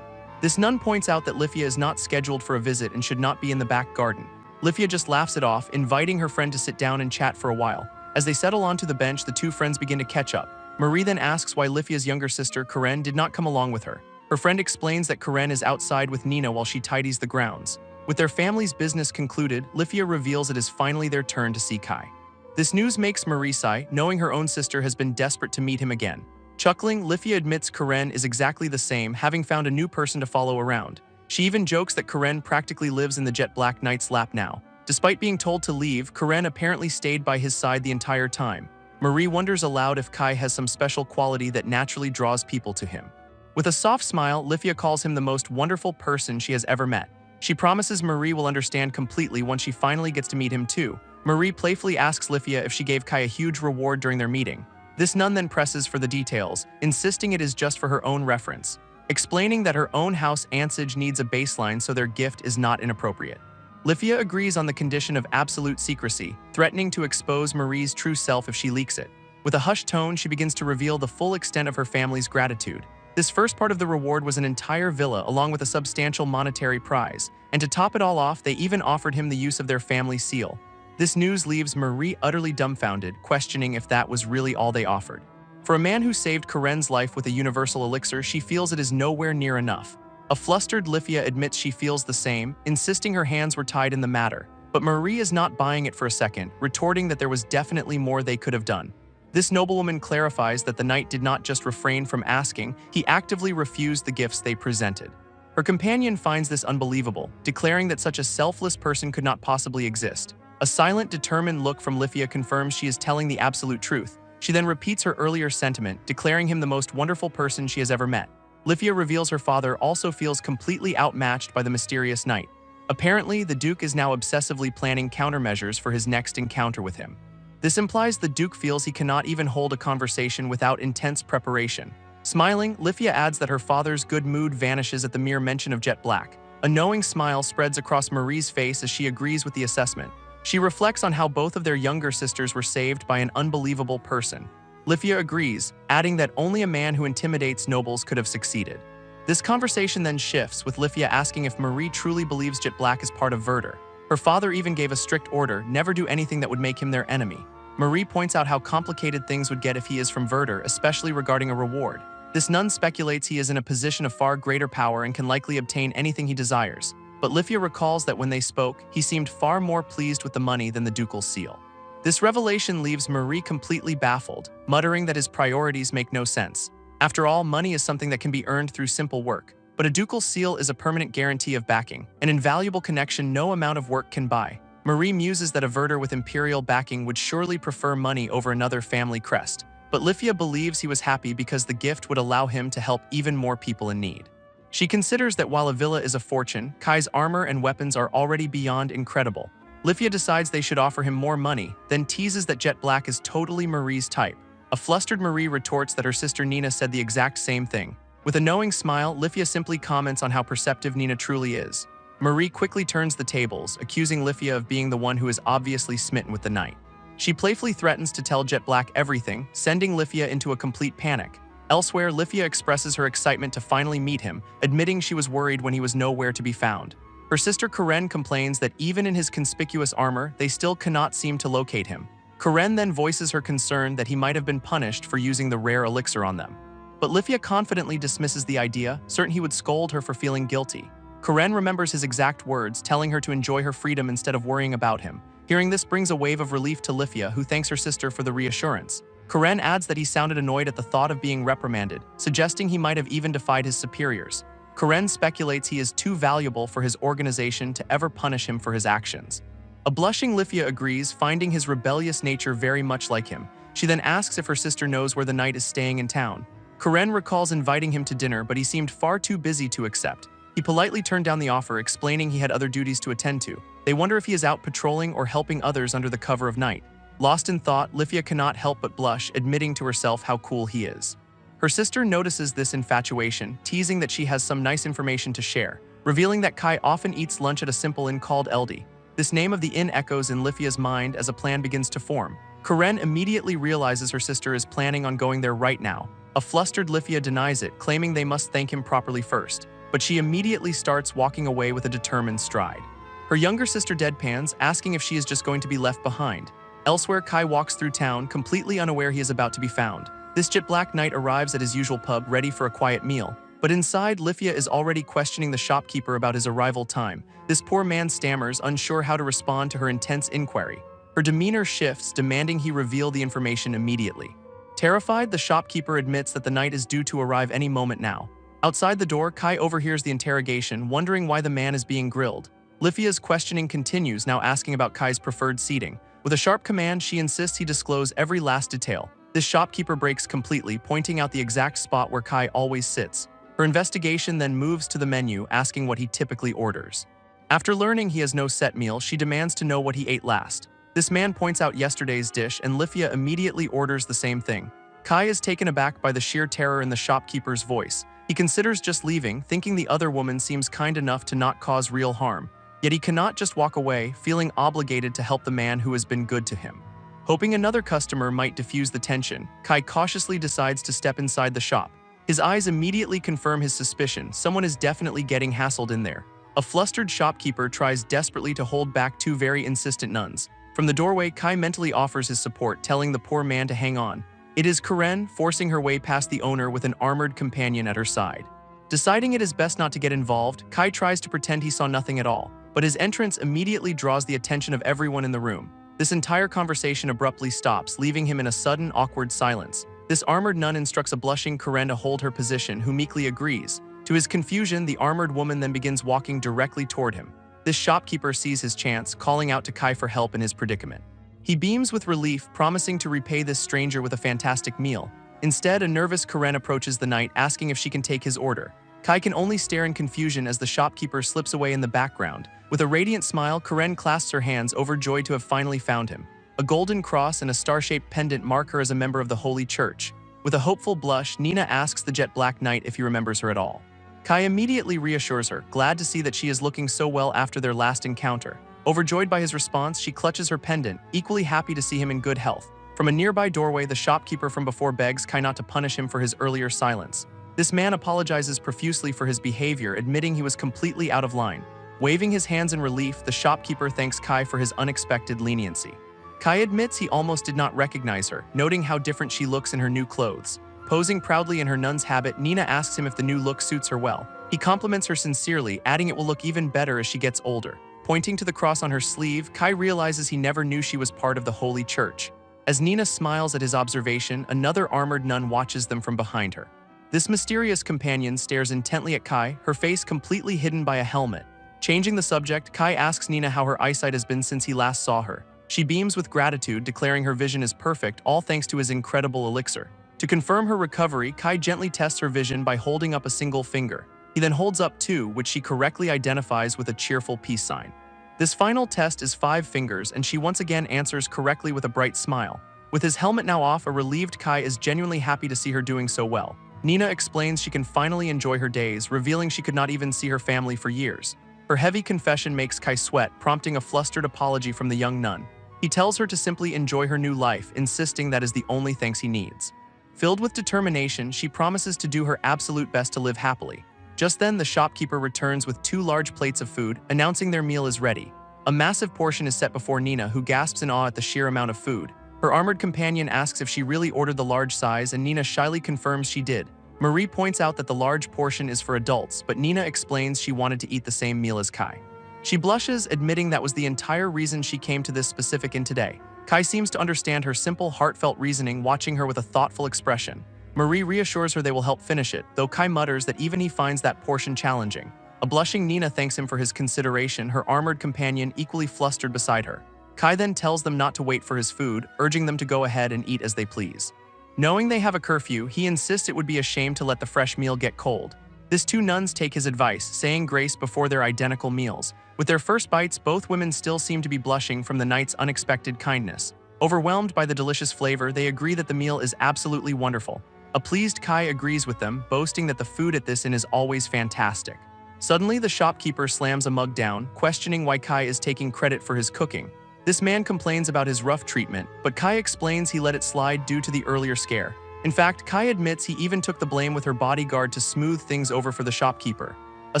Speaker 1: This nun points out that Lifia is not scheduled for a visit and should not be in the back garden. Lifia just laughs it off, inviting her friend to sit down and chat for a while. As they settle onto the bench, the 2 friends begin to catch up. Marie then asks why Lifia's younger sister, Karen, did not come along with her. Her friend explains that Karen is outside with Nina while she tidies the grounds. With their family's business concluded, Lifia reveals it is finally their turn to see Kai. This news makes Marie sigh, knowing her own sister has been desperate to meet him again. Chuckling, Lifia admits Karen is exactly the same, having found a new person to follow around. She even jokes that Karen practically lives in the Jet Black Knight's lap now. Despite being told to leave, Karen apparently stayed by his side the entire time. Marie wonders aloud if Kai has some special quality that naturally draws people to him. With a soft smile, Lifia calls him the most wonderful person she has ever met. She promises Marie will understand completely once she finally gets to meet him too. Marie playfully asks Lifia if she gave Kai a huge reward during their meeting. This nun then presses for the details, insisting it is just for her own reference, explaining that her own house Ansage needs a baseline so their gift is not inappropriate. Lifia agrees on the condition of absolute secrecy, threatening to expose Marie's true self if she leaks it. With a hushed tone, she begins to reveal the full extent of her family's gratitude. This first part of the reward was an entire villa along with a substantial monetary prize, and to top it all off, they even offered him the use of their family seal. This news leaves Marie utterly dumbfounded, questioning if that was really all they offered. For a man who saved Karen's life with a universal elixir, she feels it is nowhere near enough. A flustered Lifia admits she feels the same, insisting her hands were tied in the matter. But Marie is not buying it for a second, retorting that there was definitely more they could have done. This noblewoman clarifies that the knight did not just refrain from asking, he actively refused the gifts they presented. Her companion finds this unbelievable, declaring that such a selfless person could not possibly exist. A silent, determined look from Lifia confirms she is telling the absolute truth. She then repeats her earlier sentiment, declaring him the most wonderful person she has ever met. Lifia reveals her father also feels completely outmatched by the mysterious knight. Apparently, the Duke is now obsessively planning countermeasures for his next encounter with him. This implies the Duke feels he cannot even hold a conversation without intense preparation. Smiling, Lifia adds that her father's good mood vanishes at the mere mention of Jet Black. A knowing smile spreads across Marie's face as she agrees with the assessment. She reflects on how both of their younger sisters were saved by an unbelievable person. Lifia agrees, adding that only a man who intimidates nobles could have succeeded. This conversation then shifts, with Lifia asking if Marie truly believes Jet Black is part of Verdure. Her father even gave a strict order, never do anything that would make him their enemy. Marie points out how complicated things would get if he is from Verdure, especially regarding a reward. This nun speculates he is in a position of far greater power and can likely obtain anything he desires. But Lifia recalls that when they spoke, he seemed far more pleased with the money than the ducal seal. This revelation leaves Marie completely baffled, muttering that his priorities make no sense. After all, money is something that can be earned through simple work. But a ducal seal is a permanent guarantee of backing, an invaluable connection no amount of work can buy. Marie muses that a Verdure with imperial backing would surely prefer money over another family crest. But Lifia believes he was happy because the gift would allow him to help even more people in need. She considers that while a villa is a fortune, Kai's armor and weapons are already beyond incredible. Lifia decides they should offer him more money, then teases that Jet Black is totally Marie's type. A flustered Marie retorts that her sister Nina said the exact same thing. With a knowing smile, Lifia simply comments on how perceptive Nina truly is. Marie quickly turns the tables, accusing Lifia of being the one who is obviously smitten with the knight. She playfully threatens to tell Jet Black everything, sending Lifia into a complete panic. Elsewhere, Lifia expresses her excitement to finally meet him, admitting she was worried when he was nowhere to be found. Her sister Karen complains that even in his conspicuous armor, they still cannot seem to locate him. Karen then voices her concern that he might have been punished for using the rare elixir on them. But Lifia confidently dismisses the idea, certain he would scold her for feeling guilty. Karen remembers his exact words, telling her to enjoy her freedom instead of worrying about him. Hearing this brings a wave of relief to Lifia, who thanks her sister for the reassurance. Karen adds that he sounded annoyed at the thought of being reprimanded, suggesting he might have even defied his superiors. Karen speculates he is too valuable for his organization to ever punish him for his actions. A blushing Lifia agrees, finding his rebellious nature very much like him. She then asks if her sister knows where the knight is staying in town. Karen recalls inviting him to dinner, but he seemed far too busy to accept. He politely turned down the offer, explaining he had other duties to attend to. They wonder if he is out patrolling or helping others under the cover of night. Lost in thought, Lifia cannot help but blush, admitting to herself how cool he is. Her sister notices this infatuation, teasing that she has some nice information to share, revealing that Kai often eats lunch at a simple inn called Eldi. This name of the inn echoes in Lifia's mind as a plan begins to form. Karen immediately realizes her sister is planning on going there right now. A flustered Lifia denies it, claiming they must thank him properly first, but she immediately starts walking away with a determined stride. Her younger sister deadpans, asking if she is just going to be left behind. Elsewhere, Kai walks through town, completely unaware he is about to be found. This Jet Black knight arrives at his usual pub, ready for a quiet meal. But inside, Lifia is already questioning the shopkeeper about his arrival time. This poor man stammers, unsure how to respond to her intense inquiry. Her demeanor shifts, demanding he reveal the information immediately. Terrified, the shopkeeper admits that the knight is due to arrive any moment now. Outside the door, Kai overhears the interrogation, wondering why the man is being grilled. Lifia's questioning continues, now asking about Kai's preferred seating. With a sharp command, she insists he disclose every last detail. This shopkeeper breaks completely, pointing out the exact spot where Kai always sits. Her investigation then moves to the menu, asking what he typically orders. After learning he has no set meal, she demands to know what he ate last. This man points out yesterday's dish, and Lifia immediately orders the same thing. Kai is taken aback by the sheer terror in the shopkeeper's voice. He considers just leaving, thinking the other woman seems kind enough to not cause real harm. Yet he cannot just walk away, feeling obligated to help the man who has been good to him. Hoping another customer might diffuse the tension, Kai cautiously decides to step inside the shop. His eyes immediately confirm his suspicion, someone is definitely getting hassled in there. A flustered shopkeeper tries desperately to hold back two very insistent nuns. From the doorway, Kai mentally offers his support, telling the poor man to hang on. It is Karen, forcing her way past the owner with an armored companion at her side. Deciding it is best not to get involved, Kai tries to pretend he saw nothing at all, but his entrance immediately draws the attention of everyone in the room. This entire conversation abruptly stops, leaving him in a sudden, awkward silence. This armored nun instructs a blushing Karen to hold her position, who meekly agrees. To his confusion, the armored woman then begins walking directly toward him. This shopkeeper sees his chance, calling out to Kai for help in his predicament. He beams with relief, promising to repay this stranger with a fantastic meal. Instead, a nervous Karen approaches the knight, asking if she can take his order. Kai can only stare in confusion as the shopkeeper slips away in the background. With a radiant smile, Karen clasps her hands, overjoyed to have finally found him. A golden cross and a star-shaped pendant mark her as a member of the Holy Church. With a hopeful blush, Nina asks the Jet Black Knight if he remembers her at all. Kai immediately reassures her, glad to see that she is looking so well after their last encounter. Overjoyed by his response, she clutches her pendant, equally happy to see him in good health. From a nearby doorway, the shopkeeper from before begs Kai not to punish him for his earlier silence. This man apologizes profusely for his behavior, admitting he was completely out of line. Waving his hands in relief, the shopkeeper thanks Kai for his unexpected leniency. Kai admits he almost did not recognize her, noting how different she looks in her new clothes. Posing proudly in her nun's habit, Nina asks him if the new look suits her well. He compliments her sincerely, adding it will look even better as she gets older. Pointing to the cross on her sleeve, Kai realizes he never knew she was part of the Holy Church. As Nina smiles at his observation, another armored nun watches them from behind her. This mysterious companion stares intently at Kai, her face completely hidden by a helmet. Changing the subject, Kai asks Nina how her eyesight has been since he last saw her. She beams with gratitude, declaring her vision is perfect, all thanks to his incredible elixir. To confirm her recovery, Kai gently tests her vision by holding up a single finger. He then holds up two, which she correctly identifies with a cheerful peace sign. This final test is 5 fingers, and she once again answers correctly with a bright smile. With his helmet now off, a relieved Kai is genuinely happy to see her doing so well. Nina explains she can finally enjoy her days, revealing she could not even see her family for years. Her heavy confession makes Kai sweat, prompting a flustered apology from the young nun. He He tells her to simply enjoy her new life, insisting that is the only thanks he needs. Filled with determination, she promises to do her absolute best to live happily. Just then, the shopkeeper returns with 2 large plates of food, announcing their meal is ready. A massive portion is set before Nina, who gasps in awe at the sheer amount of food. Her armored companion asks if she really ordered the large size, and Nina shyly confirms she did. Marie points out that the large portion is for adults, but Nina explains she wanted to eat the same meal as Kai. She blushes, admitting that was the entire reason she came to this specific inn today. Kai seems to understand her simple, heartfelt reasoning, watching her with a thoughtful expression. Marie reassures her they will help finish it, though Kai mutters that even he finds that portion challenging. A blushing Nina thanks him for his consideration, her armored companion equally flustered beside her. Kai then tells them not to wait for his food, urging them to go ahead and eat as they please. Knowing they have a curfew, he insists it would be a shame to let the fresh meal get cold. These 2 nuns take his advice, saying grace before their identical meals. With their first bites, both women still seem to be blushing from the night's unexpected kindness. Overwhelmed by the delicious flavor, they agree that the meal is absolutely wonderful. A pleased Kai agrees with them, boasting that the food at this inn is always fantastic. Suddenly, the shopkeeper slams a mug down, questioning why Kai is taking credit for his cooking. This man complains about his rough treatment, but Kai explains he let it slide due to the earlier scare. In fact, Kai admits he even took the blame with her bodyguard to smooth things over for the shopkeeper. A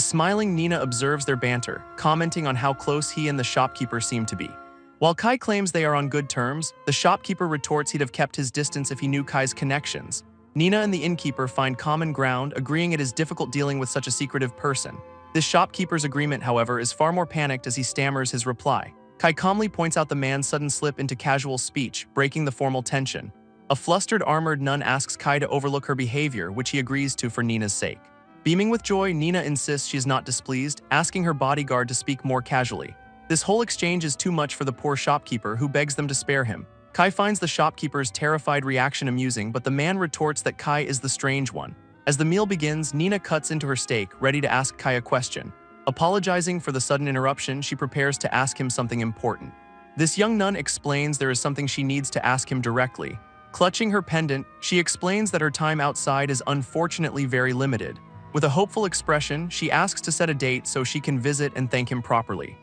Speaker 1: smiling Nina observes their banter, commenting on how close he and the shopkeeper seem to be. While Kai claims they are on good terms, the shopkeeper retorts he'd have kept his distance if he knew Kai's connections. Nina and the innkeeper find common ground, agreeing it is difficult dealing with such a secretive person. This shopkeeper's agreement, however, is far more panicked as he stammers his reply. Kai calmly points out the man's sudden slip into casual speech, breaking the formal tension. A flustered armored nun asks Kai to overlook her behavior, which he agrees to for Nina's sake. Beaming with joy, Nina insists she is not displeased, asking her bodyguard to speak more casually. This whole exchange is too much for the poor shopkeeper, who begs them to spare him. Kai finds the shopkeeper's terrified reaction amusing, but the man retorts that Kai is the strange one. As the meal begins, Nina cuts into her steak, ready to ask Kai a question. Apologizing for the sudden interruption, she prepares to ask him something important. This young nun explains there is something she needs to ask him directly. Clutching her pendant, she explains that her time outside is unfortunately very limited. With a hopeful expression, she asks to set a date so she can visit and thank him properly.